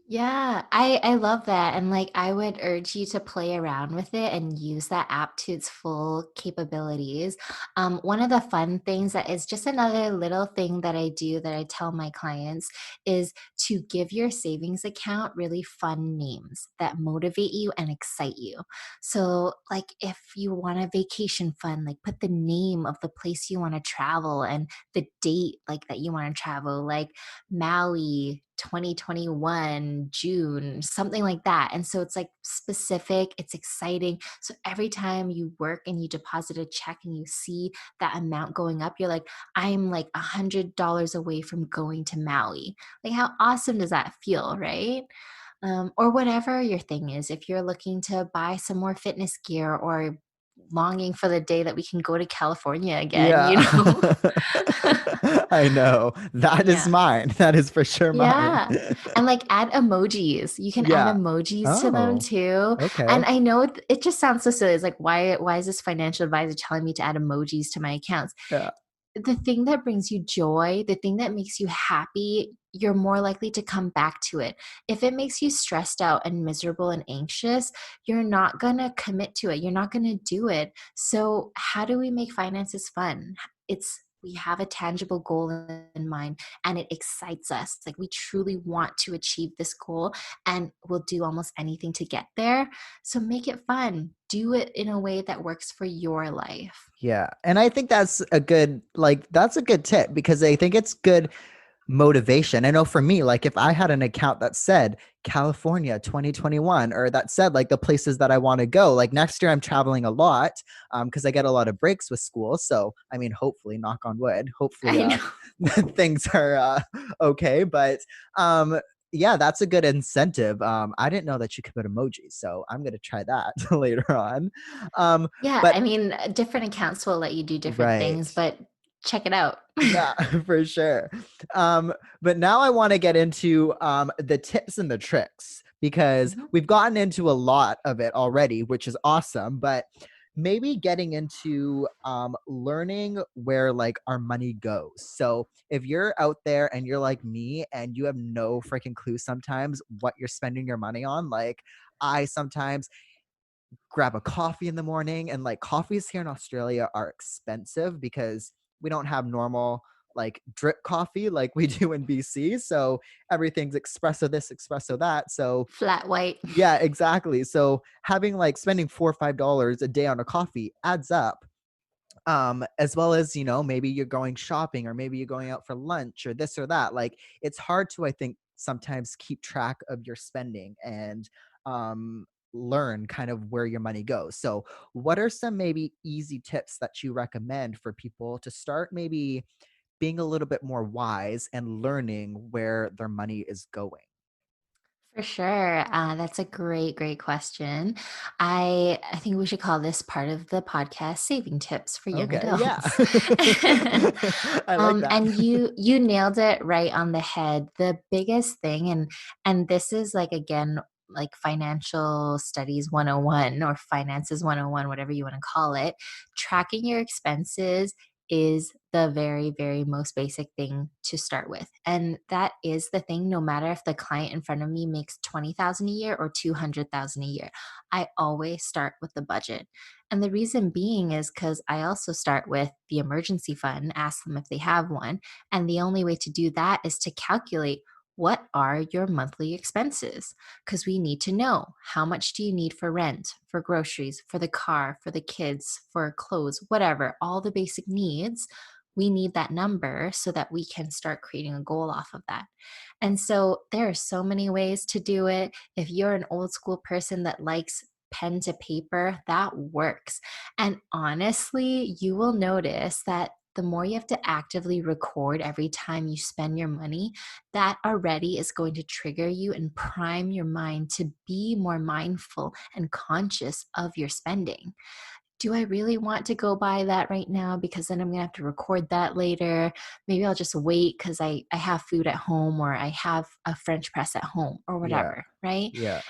Speaker 2: Yeah, I love that. And like I would urge you to play around with it and use that app to its full capabilities. One of the fun things that is just another little thing that I do that I tell my clients is to give your savings account really fun names that motivate you and excite you. So like if you want a vacation fund, like put the name of the place you want to travel and the date like that you want to travel, like Maui 2021 June, something like that. And so it's like specific, it's exciting. So every time you work and you deposit a check and you see that amount going up, you're like, I'm like $100 away from going to Maui. Like, how awesome does that feel, right? Or whatever your thing is. If you're looking to buy some more fitness gear or longing for the day that we can go to California again,
Speaker 1: yeah, I know that is
Speaker 2: Yeah.
Speaker 1: mine. That is for sure mine.
Speaker 2: Yeah. And like add emojis. You can add
Speaker 1: yeah.
Speaker 2: emojis to them
Speaker 1: Oh,
Speaker 2: too.
Speaker 1: okay.
Speaker 2: And I know it just sounds so silly. It's like, why is this financial advisor telling me to add emojis to my accounts?
Speaker 1: Yeah.
Speaker 2: The thing that brings you joy, the thing that makes you happy, you're more likely to come back to it. If it makes you stressed out and miserable and anxious, you're not going to commit to it. You're not going to do it. So, how do we make finances fun? We have a tangible goal in mind and it excites us. Like we truly want to achieve this goal and we'll do almost anything to get there. So make it fun. Do it in a way that works for your life.
Speaker 1: Yeah. And I think that's a good tip because I think it's good motivation. I know for me, like if I had an account that said California 2021 or that said like the places that I want to go, like next year I'm traveling a lot because I get a lot of breaks with school. So, I mean, hopefully, knock on wood, hopefully
Speaker 2: I know.
Speaker 1: things are okay. But Yeah, that's a good incentive. I didn't know that you could put emojis, so I'm gonna try that later on. Um,
Speaker 2: Yeah,
Speaker 1: but
Speaker 2: I mean, different accounts will let you do different
Speaker 1: right.
Speaker 2: things, but check it out.
Speaker 1: Yeah, for sure. But now I want to get into the tips and the tricks because
Speaker 2: Mhm.
Speaker 1: we've gotten into a lot of it already, which is awesome. But maybe getting into learning where like our money goes. So if you're out there and you're like me and you have no freaking clue sometimes what you're spending your money on, like I sometimes grab a coffee in the morning, and like coffees here in Australia are expensive because we don't have normal like drip coffee like we do in BC. So everything's espresso this, espresso that. So
Speaker 2: Flat white.
Speaker 1: yeah, exactly. So having like spending $4 or $5 a day on a coffee adds up, as well as, maybe you're going shopping or maybe you're going out for lunch or this or that. Like it's hard to, I think, sometimes keep track of your spending and um learn kind of where your money goes. So what are some maybe easy tips that you recommend for people to start maybe being a little bit more wise and learning where their money is going?
Speaker 2: For sure. That's a great, great question. I think we should call this part of the podcast saving tips for young
Speaker 1: Okay, yeah.
Speaker 2: adults.
Speaker 1: I like that.
Speaker 2: And you nailed it right on the head. The biggest thing, and this is like again like financial studies 101 or finances 101, whatever you want to call it, tracking your expenses is the very, very most basic thing to start with. And that is the thing, no matter if the client in front of me makes 20,000 a year or 200,000 a year, I always start with the budget. And the reason being is because I also start with the emergency fund, ask them if they have one. And the only way to do that is to calculate what are your monthly expenses? Because we need to know how much do you need for rent, for groceries, for the car, for the kids, for clothes, whatever, all the basic needs. We need that number so that we can start creating a goal off of that. And so there are so many ways to do it. If you're an old school person that likes pen to paper, that works. And honestly, you will notice that the more you have to actively record every time you spend your money, that already is going to trigger you and prime your mind to be more mindful and conscious of your spending. Do I really want to go buy that right now? Because then I'm gonna have to record that later. Maybe I'll just wait because I have food at home or I have a French press at home or
Speaker 1: Yeah.
Speaker 2: whatever, right?
Speaker 1: Yeah.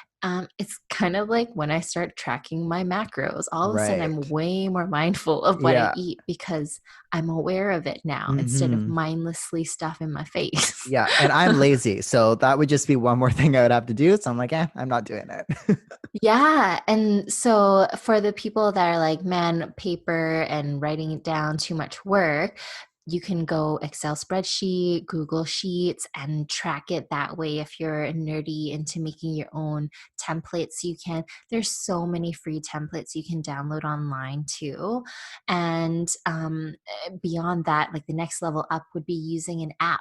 Speaker 2: It's kind of like when I start tracking my macros, all of a sudden I'm
Speaker 1: Right.
Speaker 2: way more mindful of what I
Speaker 1: Yeah.
Speaker 2: eat because I'm aware of it now instead of
Speaker 1: Mhm.
Speaker 2: mindlessly stuffing my face.
Speaker 1: Yeah, and I'm lazy, so that would just be one more thing I would have to do, so I'm like, I'm not doing it."
Speaker 2: Yeah. And so for the people that are like, man, paper and writing it down, too much work, you can go Excel spreadsheet, Google Sheets, and track it that way. If you're nerdy into making your own templates, you can. There's so many free templates you can download online too. And beyond that, like the next level up would be using an app.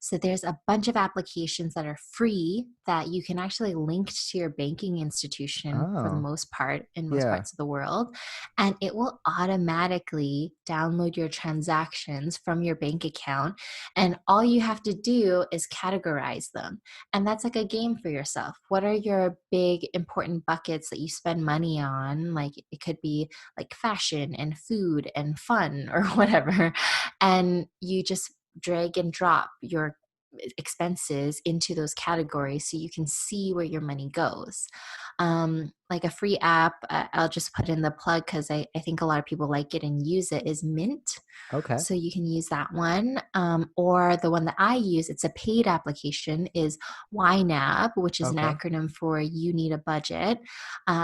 Speaker 2: So there's a bunch of applications that are free that you can actually link to your banking institution for the
Speaker 1: Oh,
Speaker 2: most part in most
Speaker 1: yeah.
Speaker 2: parts of the world. And it will automatically download your transactions from your bank account. And all you have to do is categorize them. And that's like a game for yourself. What are your big important buckets that you spend money on? Like it could be like fashion and food and fun or whatever. And you just drag and drop your expenses into those categories so you can see where your money goes. Like a free app, I'll just put in the plug because I think a lot of people like it and use it, is Mint.
Speaker 1: Okay.
Speaker 2: So you can use that one. Or the one that I use, it's a paid application, is YNAB, which is an
Speaker 1: Okay.
Speaker 2: acronym for You Need a Budget.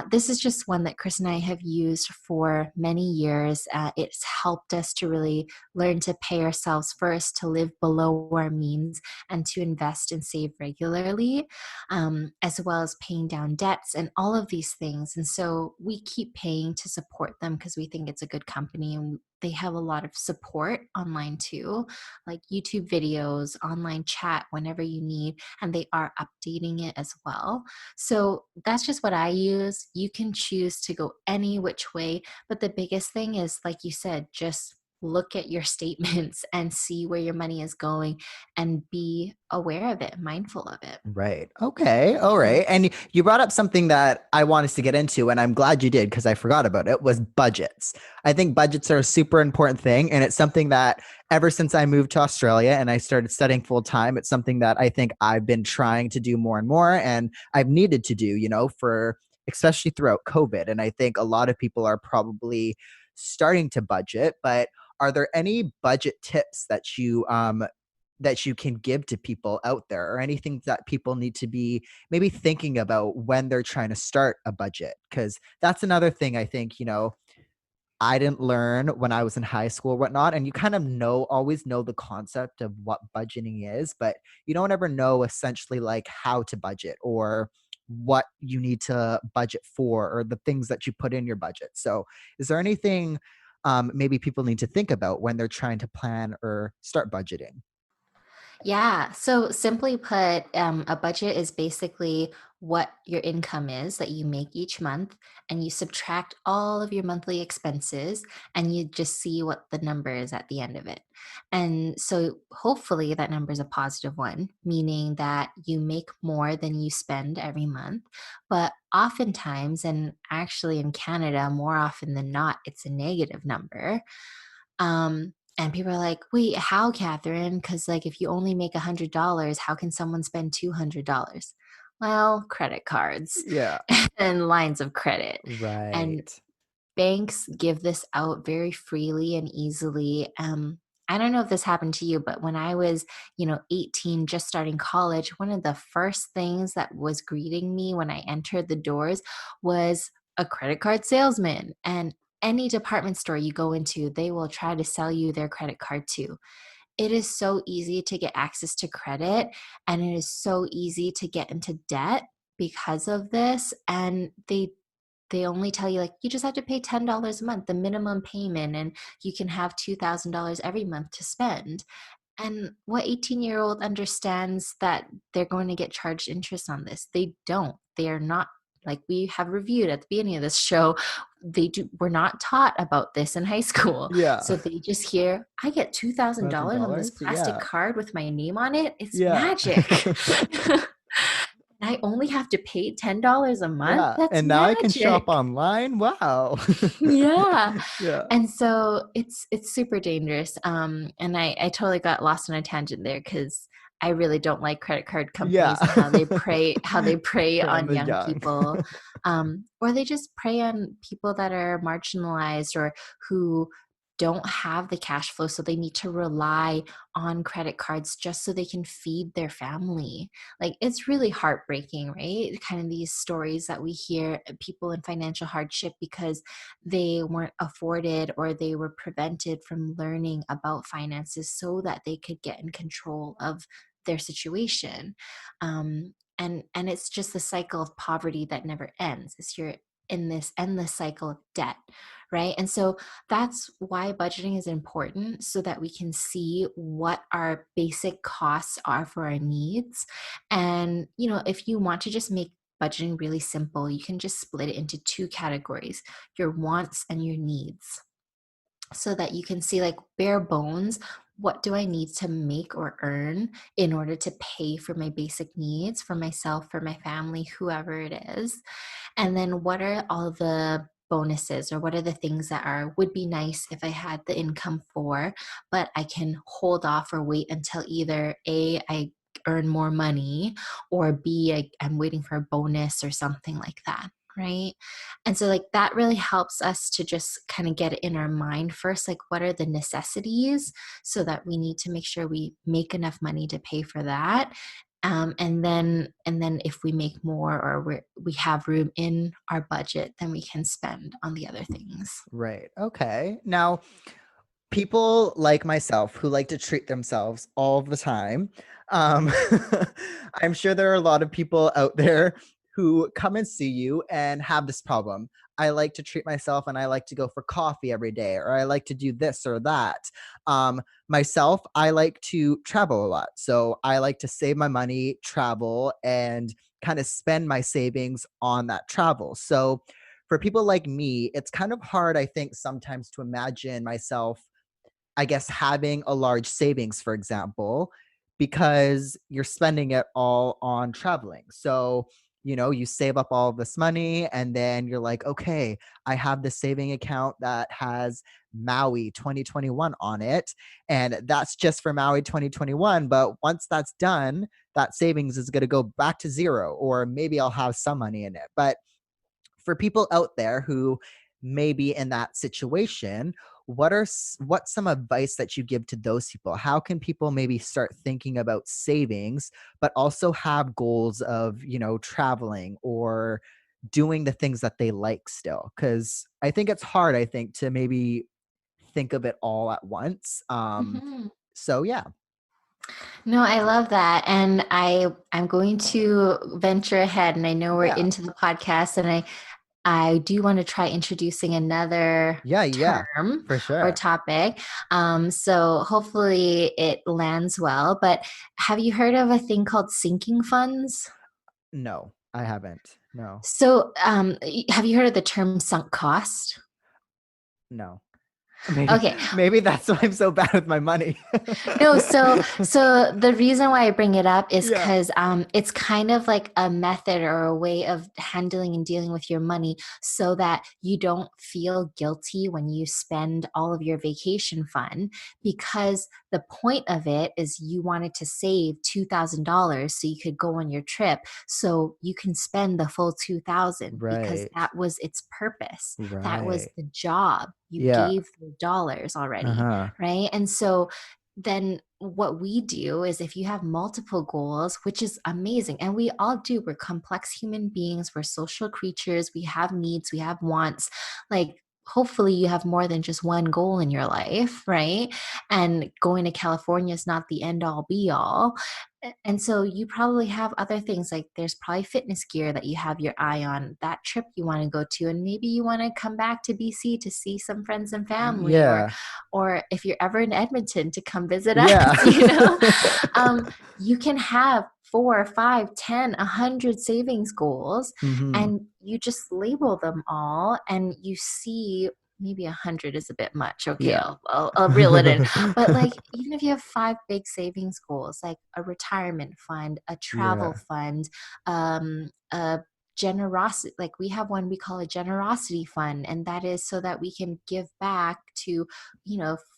Speaker 2: This is just one that Chris and I have used for many years. It's helped us to really learn to pay ourselves first, to live below our means, and to invest and save regularly, as well as paying down debts and all of these things. And so we keep paying to support them because we think it's a good company and they have a lot of support online too, like YouTube videos, online chat whenever you need, and they are updating it as well. So that's just what I use. You can choose to go any which way, but the biggest thing is, like you said, just look at your statements and see where your money is going and be aware of it, mindful of it.
Speaker 1: Right. Okay. All right. And you brought up something that I wanted to get into, and I'm glad you did because I forgot about it, was budgets. I think budgets are a super important thing. And it's something that ever since I moved to Australia and I started studying full time, it's something that I think I've been trying to do more and more. And I've needed to do, for especially throughout COVID. And I think a lot of people are probably starting to budget, but are there any budget tips that you can give to people out there, or anything that people need to be maybe thinking about when they're trying to start a budget? Because that's another thing I think, I didn't learn when I was in high school or whatnot. And you kind of always know the concept of what budgeting is, but you don't ever know essentially like how to budget or what you need to budget for or the things that you put in your budget. So, is there anything maybe people need to think about when they're trying to plan or start budgeting?
Speaker 2: Yeah. So simply put, a budget is basically what your income is that you make each month, and you subtract all of your monthly expenses, and you just see what the number is at the end of it. And so hopefully that number is a positive one, meaning that you make more than you spend every month. But oftentimes, and actually in Canada, more often than not, it's a negative number. And people are like, "Wait, how, Catherine? Because like, if you only make $100, how can someone spend $200?" Well, credit cards
Speaker 1: Yeah.
Speaker 2: and lines of credit. And
Speaker 1: Right.
Speaker 2: banks give this out very freely and easily. I don't know if this happened to you, but when I was, 18, just starting college, one of the first things that was greeting me when I entered the doors was a credit card salesman. And any department store you go into, they will try to sell you their credit card too. It is so easy to get access to credit, and it is so easy to get into debt because of this. And they only tell you, like, you just have to pay $10 a month, the minimum payment, and you can have $2,000 every month to spend. And what 18-year-old understands that they're going to get charged interest on this? They don't. They are not, like we have reviewed at the beginning of this show, we're not taught about this in high school.
Speaker 1: Yeah.
Speaker 2: So they just hear, I get $2,000 on this
Speaker 1: $1,000?
Speaker 2: plastic
Speaker 1: Yeah.
Speaker 2: card with my name on it. It's
Speaker 1: Yeah.
Speaker 2: magic. I only have to pay $10 a month.
Speaker 1: Yeah,
Speaker 2: That's
Speaker 1: and now I can shop
Speaker 2: magic.
Speaker 1: online? Wow.
Speaker 2: Yeah.
Speaker 1: Yeah.
Speaker 2: And so it's super dangerous. And I totally got lost on a tangent there because I really don't like credit card
Speaker 1: Yeah.
Speaker 2: companies and how they prey
Speaker 1: Prey on
Speaker 2: on
Speaker 1: the
Speaker 2: young
Speaker 1: young.
Speaker 2: people, or they just prey on people that are marginalized or who don't have the cash flow, so they need to rely on credit cards just so they can feed their family. Like, it's really heartbreaking, right? Kind of these stories that we hear, people in financial hardship because they weren't afforded or they were prevented from learning about finances so that they could get in control of their situation. And it's just the cycle of poverty that never ends. It's you're in this endless cycle of debt, right? And so that's why budgeting is important, so that we can see what our basic costs are for our needs. And if you want to just make budgeting really simple, you can just split it into two categories: your wants and your needs, so that you can see, like, bare bones, what do I need to make or earn in order to pay for my basic needs for myself, for my family, whoever it is. And then what are all the bonuses, or what are the things that are would be nice if I had the income for, but I can hold off or wait until either A, I earn more money, or B, I'm waiting for a bonus or something like that, right? And so, like, that really helps us to just kind of get it in our mind first, like, what are the necessities, so that we need to make sure we make enough money to pay for that. And then if we make more, or we have room in our budget, then we can spend on the other things.
Speaker 1: Right. Okay. Now, people like myself who like to treat themselves all the time. Um, I'm sure there are a lot of people out there who come and see you and have this problem. I like to treat myself and I like to go for coffee every day, or I like to do this or that. Myself, I like to travel a lot. So I like to save my money, travel, and kind of spend my savings on that travel. So for people like me, it's kind of hard, I think, sometimes to imagine myself I guess, having a large savings, for example, because you're spending it all on traveling. So, you save up all this money and then you're like, okay, I have this saving account that has Maui 2021 on it. And that's just for Maui 2021. But once that's done, that savings is going to go back to zero, or maybe I'll have some money in it. But for people out there who may be in that situation, what's some advice that you give to those people? How can people maybe start thinking about savings but also have goals of, traveling or doing the things that they like still? Cuz I think it's hard, I think, to maybe think of it all at once.
Speaker 2: Mhm.
Speaker 1: So yeah.
Speaker 2: No, I love that. And I'm going to venture ahead, and I know we're
Speaker 1: Yeah.
Speaker 2: into the podcast, and I do want to try introducing another
Speaker 1: Yeah, yeah.
Speaker 2: term
Speaker 1: For
Speaker 2: or
Speaker 1: sure.
Speaker 2: topic. So hopefully it lands well. But have you heard of a thing called sinking funds?
Speaker 1: No, I haven't. No.
Speaker 2: So have you heard of the term sunk cost?
Speaker 1: No. Maybe
Speaker 2: Okay,
Speaker 1: maybe that's why I'm so bad with my money.
Speaker 2: no, so the reason why I bring it up is
Speaker 1: Yeah.
Speaker 2: because it's kind of like a method or a way of handling and dealing with your money so that you don't feel guilty when you spend all of your vacation fund, because the point of it is you wanted to save $2,000 so you could go on your trip, so you can spend the full 2,000 because
Speaker 1: Right.
Speaker 2: that was its purpose. That was
Speaker 1: Right.
Speaker 2: the job. You
Speaker 1: Yeah.
Speaker 2: gave the dollars already,
Speaker 1: Uh-huh.
Speaker 2: right? And so then what we do is, if you have multiple goals, which is amazing, and we all do, we're complex human beings, we're social creatures, we have needs, we have wants. Like, hopefully you have more than just one goal in your life, right? And going to California is not the end all be all. And so you probably have other things, like there's probably fitness gear that you have your eye on, that trip you want to go to, and maybe you want to come back to BC to see some friends and family,
Speaker 1: Yeah.
Speaker 2: or if you're ever in Edmonton, to come visit us,
Speaker 1: Yeah.
Speaker 2: um, you can have 4, 5, 10, 100 savings goals,
Speaker 1: Mhm.
Speaker 2: and you just label them all, and you see maybe 100 is a bit much. Okay,
Speaker 1: Yeah.
Speaker 2: I'll reel it in. But like, even if you have 5 big savings goals, like a retirement fund, a travel
Speaker 1: Yeah.
Speaker 2: fund, a generosity, like we have one we call a generosity fund, and that is so that we can give back to,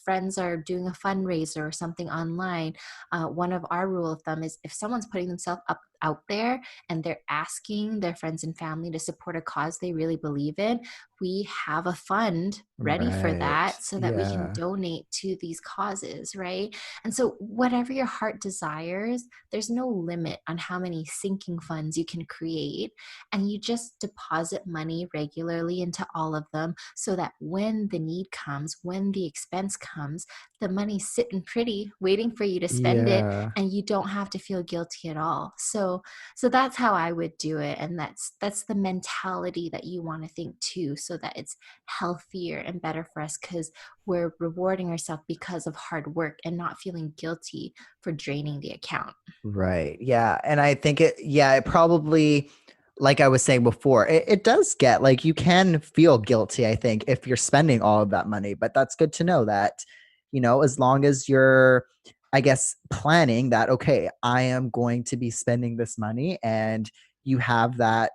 Speaker 2: friends are doing a fundraiser or something online. One of our rule of thumb is, if someone's putting themselves up out there and they're asking their friends and family to support a cause they really believe in, we have a fund ready for
Speaker 1: Right.
Speaker 2: that so that we can
Speaker 1: Yeah.
Speaker 2: donate to these causes, right? And so whatever your heart desires, there's no limit on how many sinking funds you can create, and you just deposit money regularly into all of them so that when the need comes, when the expense comes, the money's sitting pretty waiting for you to spend it,
Speaker 1: Yeah.
Speaker 2: and you don't have to feel guilty at all. So that's how I would do it, and that's the mentality that you want to think too, so that it's healthier and better for us, because we're rewarding ourselves because of hard work and not feeling guilty for draining the account.
Speaker 1: Right. Yeah. And I think it probably, like I was saying before, it does get like you can feel guilty, I think, if you're spending all of that money. But that's good to know that, as long as you're, I guess, planning that, okay, I am going to be spending this money and you have that,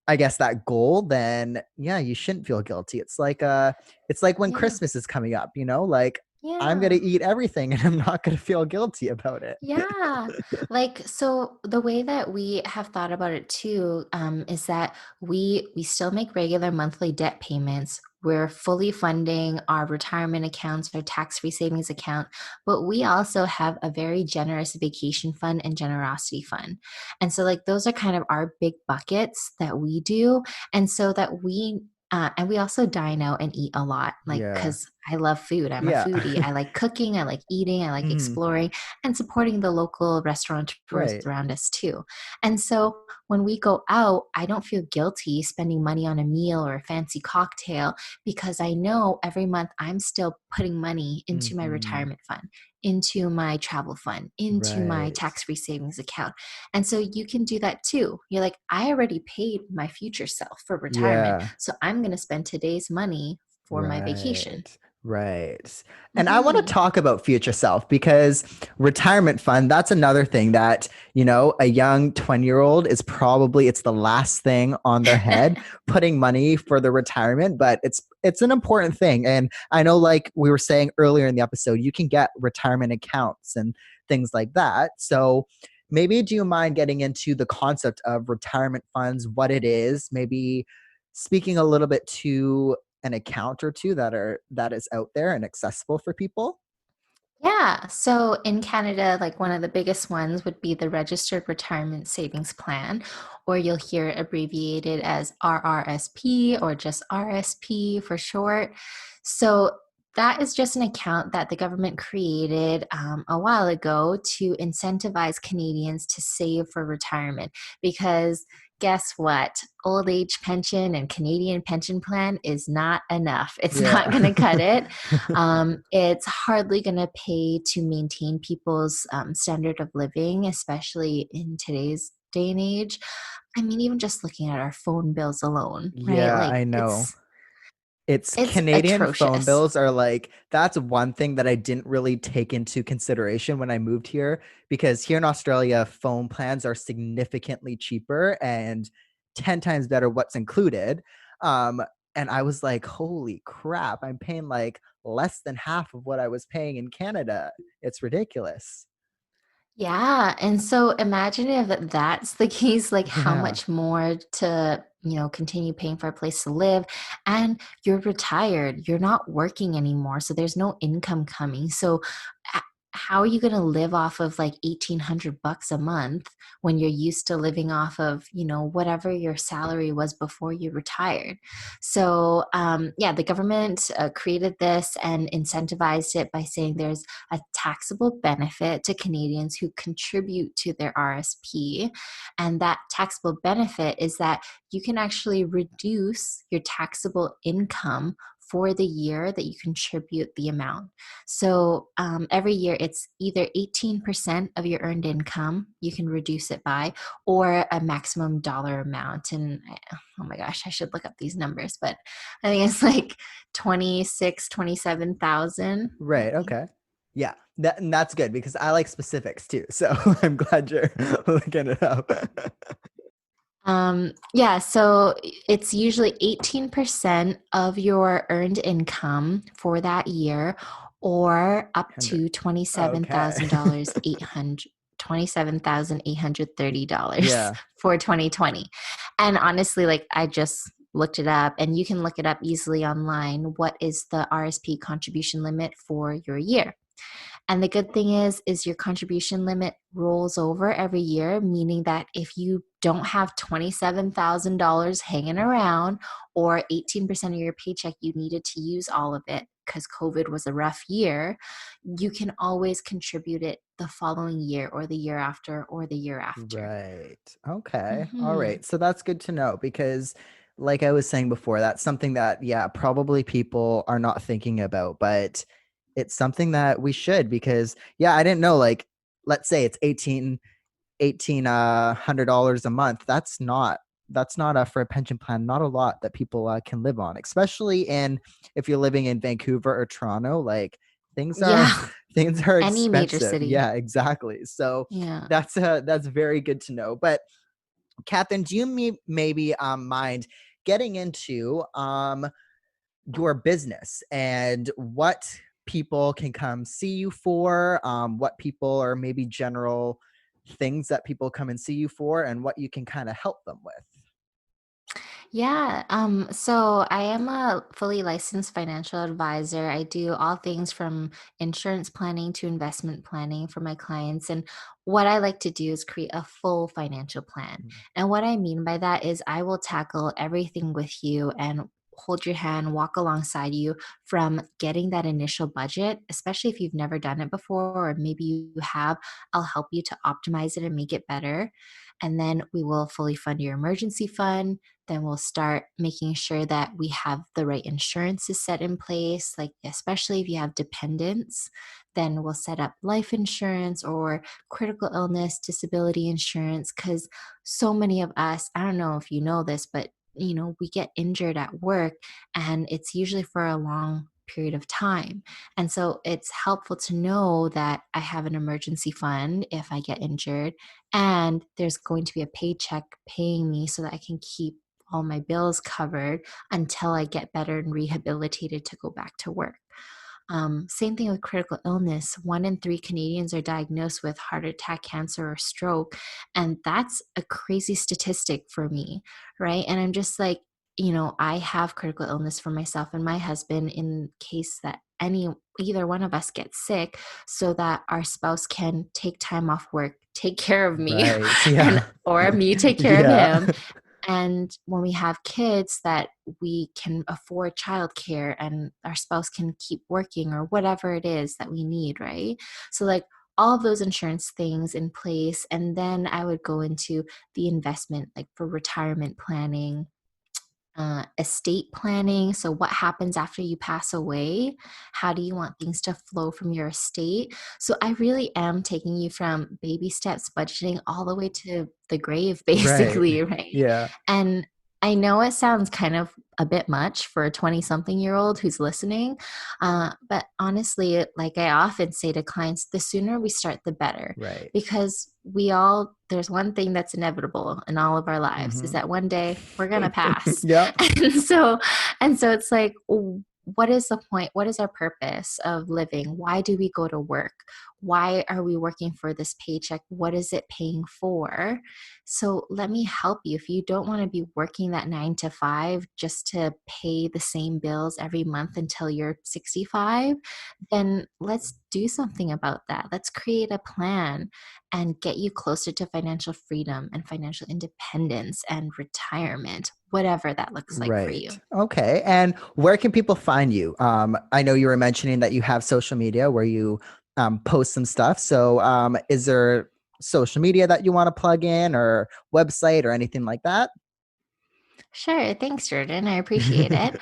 Speaker 1: I guess, that goal, then yeah, you shouldn't feel guilty. It's like when
Speaker 2: Yeah.
Speaker 1: Christmas is coming up, like I'm gonna
Speaker 2: Yeah.
Speaker 1: eat everything and I'm not gonna feel guilty about it.
Speaker 2: Yeah. Like, so the way that we have thought about it too, is that we still make regular monthly debt payments. We're fully funding our retirement accounts, our tax-free savings account, but we also have a very generous vacation fund and generosity fund. And so, like, those are kind of our big buckets that we do. And so that and we also dine out and eat a lot, like,
Speaker 1: Yeah.
Speaker 2: because I love food. I'm a
Speaker 1: Yeah.
Speaker 2: foodie. I like cooking. I like eating. I like
Speaker 1: Mhm.
Speaker 2: exploring and supporting the local restaurateurs
Speaker 1: Right.
Speaker 2: around us too. And so when we go out, I don't feel guilty spending money on a meal or a fancy cocktail, because I know every month I'm still putting money into my
Speaker 1: Mhm.
Speaker 2: retirement fund, into my travel fund, into my
Speaker 1: Right.
Speaker 2: tax free savings account. And so you can do that too. You're like, I already paid my future self for retirement,
Speaker 1: Yeah.
Speaker 2: so I'm going to spend today's money for my
Speaker 1: Right.
Speaker 2: vacation.
Speaker 1: Right. And I want to
Speaker 2: Mhm.
Speaker 1: talk about future self because retirement fund, that's another thing that, a young 20-year-old is probably it's the last thing on their head, putting money for the retirement, but it's an important thing. And I know like we were saying earlier in the episode, you can get retirement accounts and things like that. So maybe do you mind getting into the concept of retirement funds, what it is, maybe speaking a little bit to an account or two that is out there and accessible for people?
Speaker 2: Yeah. So in Canada, like one of the biggest ones would be the Registered Retirement Savings Plan, or you'll hear it abbreviated as RRSP or just RSP for short. So that is just an account that the government created a while ago to incentivize Canadians to save for retirement because guess what? Old age pension and Canadian pension plan is not enough. It's not
Speaker 1: Yeah.
Speaker 2: going to cut it. It's hardly going to pay to maintain people's standard of living, especially in today's day and age. I mean, even just looking at our phone bills alone, right?
Speaker 1: Yeah,
Speaker 2: Like
Speaker 1: I know. It's
Speaker 2: it's
Speaker 1: Canadian phone
Speaker 2: atrocious.
Speaker 1: bills are like that's one thing that I didn't really take into consideration when I moved here because here in Australia, phone plans are significantly cheaper and 10 times better what's included. Um, and I was like, holy crap, I'm paying like less than half of what I was paying in Canada. It's ridiculous.
Speaker 2: Yeah, and so imagine if that's the case, like how
Speaker 1: Yeah.
Speaker 2: much more to, continue paying for a place to live and you're retired, you're not working anymore, so there's no income coming. So h- how are you going to live off of like 1800 bucks a month when you're used to living off of, whatever your salary was before you retired? So, yeah, the government created this and incentivized it by saying there's a taxable benefit to Canadians who contribute to their RSP. And that taxable benefit is that you can actually reduce your taxable income for the year that you contribute the amount. So every year it's either 18% of your earned income you can reduce it by, or a maximum dollar amount. And oh my gosh, I should look up these numbers, but I think it's like 26, 27,000. I
Speaker 1: Right.
Speaker 2: think.
Speaker 1: Okay. Yeah. And that's good because I like specifics too. So I'm glad you're looking it up.
Speaker 2: Yeah, so it's usually 18% of your earned income for that year, or up
Speaker 1: 100.
Speaker 2: to
Speaker 1: Okay.
Speaker 2: $27,000, 800, $27,830
Speaker 1: Yeah.
Speaker 2: for 2020. And honestly, like I just looked it up and you can look it up easily online. What is the RSP contribution limit for your year? And the good thing is your contribution limit rolls over every year, meaning that if you don't have $27,000 hanging around or 18% of your paycheck you needed to use all of it because COVID was a rough year, you can always contribute it the following year or the year after or the year after.
Speaker 1: Right. Okay. All
Speaker 2: Hmm.
Speaker 1: right. So that's good to know because, like I was saying before, that's something that, yeah, probably people are not thinking about, but it's something that we should because, yeah, I didn't know. Like, let's say it's 1,800 dollars a month. That's not for a pension plan, not a lot that people can live on, especially in if you're living in Vancouver or Toronto. Like things are
Speaker 2: Yeah,
Speaker 1: things are
Speaker 2: any major
Speaker 1: expensive.
Speaker 2: city.
Speaker 1: Yeah, exactly. So
Speaker 2: Yeah.
Speaker 1: that's very good to know. But Catherine, do you maybe mind getting into your business and what people can come see you for, what people are maybe general things that people come and see you for, and what you can kind of help them with?
Speaker 2: Yeah, so I am a fully licensed financial advisor. I do all things from insurance planning to investment planning for my clients. And what I like to do is create a full financial plan. And what I mean by that is I will tackle everything with you and hold your hand, walk alongside you from getting that initial budget, especially if you've never done it before, or maybe you have, I'll help you to optimize it and make it better. And then we will fully fund your emergency fund. Then we'll start making sure that we have the right insurances set in place, like especially if you have dependents. Then we'll set up life insurance or critical illness disability insurance, because so many of us, I don't know if you know this, but we get injured at work and it's usually for a long period of time. And so it's helpful to know that I have an emergency fund if I get injured, and there's going to be a paycheck paying me so that I can keep all my bills covered until I get better and rehabilitated to go back to work. Same thing with critical illness. 1 in 3 Canadians are diagnosed with heart attack, cancer, or stroke. And that's a crazy statistic for me, right? And I'm just like, I have critical illness for myself and my husband in case that either one of us gets sick, so that our spouse can take time off work, take care of me,
Speaker 1: Right.
Speaker 2: and
Speaker 1: Yeah.
Speaker 2: or me take care of
Speaker 1: Yeah.
Speaker 2: him. And when we have kids, that we can afford childcare and our spouse can keep working or whatever it is that we need, right? So, like, all of those insurance things in place. And then I would go into the investment, like for retirement planning, estate planning. So, what happens after you pass away? How do you want things to flow from your estate? So, I really am taking you from baby steps budgeting all the way to the grave,
Speaker 1: Right.
Speaker 2: basically, right?
Speaker 1: Yeah.
Speaker 2: And I know it sounds kind of a bit much for a 20-something-year-old who's listening. But honestly, like I often say to clients, the sooner we start, the better.
Speaker 1: Right.
Speaker 2: Because there's one thing that's inevitable in all of our lives is
Speaker 1: Mm-hmm.
Speaker 2: that one day we're going to pass.
Speaker 1: Yep.
Speaker 2: And so, and so it's like, what is the point? What is our purpose of living? Why do we go to work? Why are we working for this paycheck? What is it paying for? So let me help you. If you don't want to be working that 9 to 5 just to pay the same bills every month until you're 65, then let's do something about that. Let's create a plan and get you closer to financial freedom and financial independence and retirement, whatever that looks like for
Speaker 1: Right.
Speaker 2: you.
Speaker 1: Okay. And where can people find you? I know you were mentioning that you have social media where you post some stuff. So, is there social media that you want to plug in, or website, or anything like that?
Speaker 2: Sure. Thanks, Jordan. I appreciate it.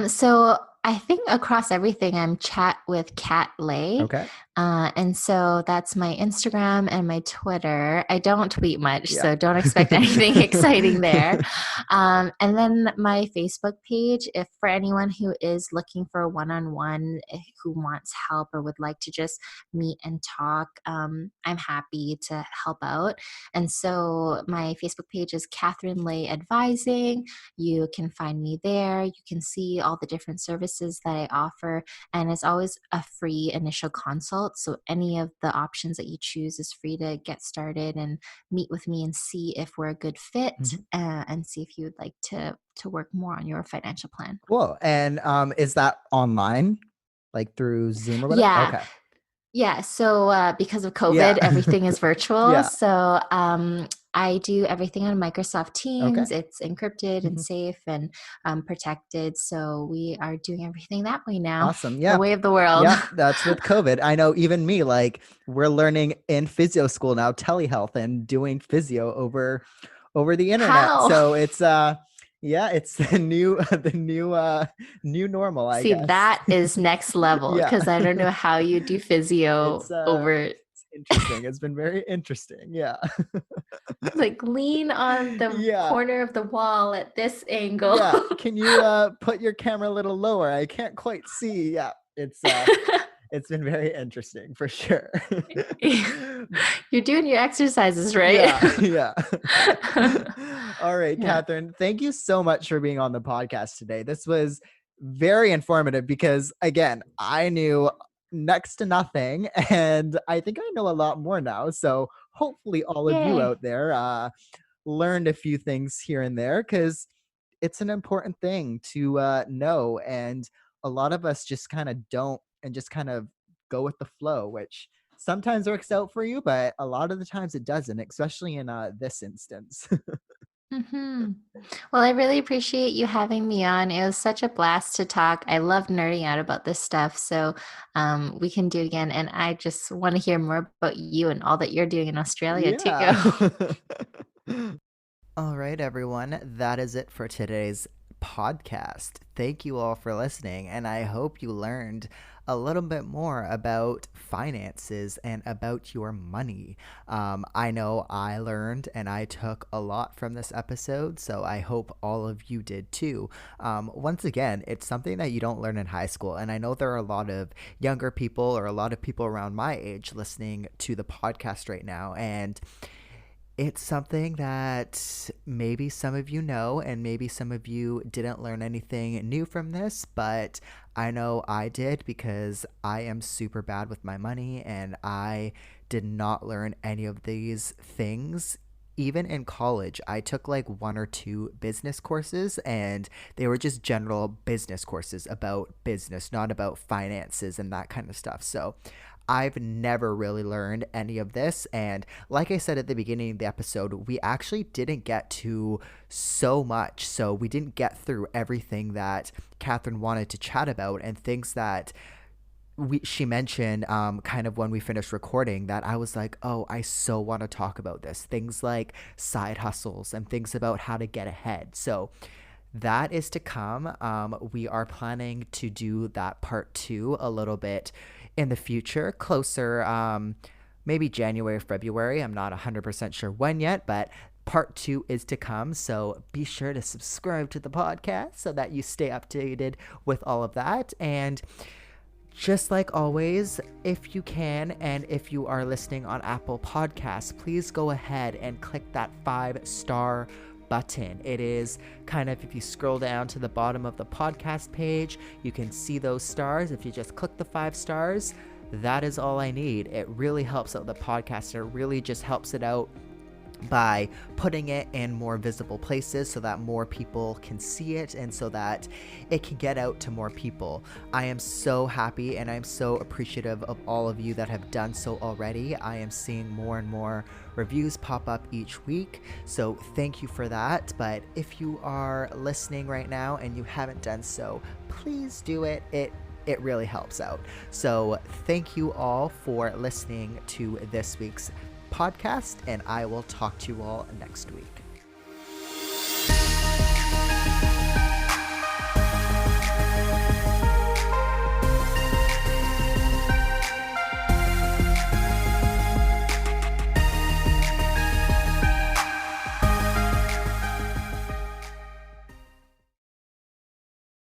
Speaker 2: So I think across everything, I'm chat with Kat Lay.
Speaker 1: Okay.
Speaker 2: And so that's my Instagram and my Twitter. I don't tweet much,
Speaker 1: Yeah.
Speaker 2: so don't expect anything exciting there. And then my Facebook page, if for anyone who is looking for a one-on-one, who wants help or would like to just meet and talk, I'm happy to help out. And so my Facebook page is Catherine Lay Advising. You can find me there. You can see all the different services that I offer. And it's always a free initial consult. So any of the options that you choose is free to get started and meet with me and see if we're a good fit,
Speaker 1: Mhm.
Speaker 2: and see if you would like to work more on your financial plan.
Speaker 1: Cool. And is that online, like through Zoom or whatever?
Speaker 2: Yeah.
Speaker 1: Okay.
Speaker 2: Yeah, so because of
Speaker 1: Yeah.
Speaker 2: COVID, everything is virtual.
Speaker 1: Yeah.
Speaker 2: So I do everything on Microsoft
Speaker 1: Okay.
Speaker 2: Teams. It's encrypted and
Speaker 1: Mhm.
Speaker 2: safe and protected. So we are doing everything that way now,
Speaker 1: Awesome.
Speaker 2: the
Speaker 1: Yeah.
Speaker 2: way of the world.
Speaker 1: Yeah, that's with COVID. I know even me, like we're learning in physio school now, telehealth and doing physio over the internet.
Speaker 2: How?
Speaker 1: So it's yeah, it's the new normal, I
Speaker 2: See,
Speaker 1: guess.
Speaker 2: that is next level
Speaker 1: Yeah.
Speaker 2: because I don't know how you do physio
Speaker 1: It's
Speaker 2: over,
Speaker 1: it's interesting. It's been very interesting. Yeah.
Speaker 2: like, lean on the
Speaker 1: Yeah.
Speaker 2: corner of the wall at this angle.
Speaker 1: Yeah. Can you put your camera a little lower? I can't quite see. Yeah. It's been very interesting for sure.
Speaker 2: You're doing your exercises, right?
Speaker 1: Yeah, yeah. All right,
Speaker 2: Yeah.
Speaker 1: Catherine, thank you so much for being on the podcast today. This was very informative because, again, I knew next to nothing, and I think I know a lot more now. So hopefully, all of you
Speaker 2: Yay.
Speaker 1: out there learned a few things here and there, because it's an important thing to know. And a lot of us just kind of don't, and just kind of go with the flow, which sometimes works out for you, but a lot of the times it doesn't, especially in this instance.
Speaker 2: Hmm. Well, I really appreciate you having me on. It was such a blast to talk. I love nerding out about this stuff. So we can do it again. And I just want to hear more about you and all that you're doing in Australia too.
Speaker 1: Yeah. All right, everyone. That is it for today's podcast. Thank you all for listening, and I hope you learned a little bit more about finances and about your money. I know I learned and I took a lot from this episode, so I hope all of you did too. Once again, it's something that you don't learn in high school, and I know there are a lot of younger people or a lot of people around my age listening to the podcast right now, and it's something that maybe some of you know, and maybe some of you didn't learn anything new from this, but I know I did because I am super bad with my money and I did not learn any of these things. Even in college, I took like one or two business courses, and they were just general business courses about business, not about finances and that kind of stuff. So I've never really learned any of this. And like I said at the beginning of the episode, we actually didn't get to so much. So we didn't get through everything that Catherine wanted to chat about, and things that she mentioned kind of when we finished recording, that I was like, oh, I so want to talk about this. Things like side hustles and things about how to get ahead. So that is to come. We are planning to do that part two a little bit in the future, closer, maybe January or February. I'm not 100% sure when yet, but part two is to come. So be sure to subscribe to the podcast so that you stay updated with all of that. And just like always, if you can, and if you are listening on Apple Podcasts, please go ahead and click that 5-star button. It is kind of, if you scroll down to the bottom of the podcast page, you can see those stars. If you just click the 5 stars, that is all I need. It really helps out the podcast. It really just helps it out by putting it in more visible places so that more people can see it and so that it can get out to more people. I am so happy and I'm so appreciative of all of you that have done so already. I am seeing more and more reviews pop up each week, so thank you for that. But if you are listening right now and you haven't done so, please do it. It really helps out. So thank you all for listening to this week's podcast, and I will talk to you all next week.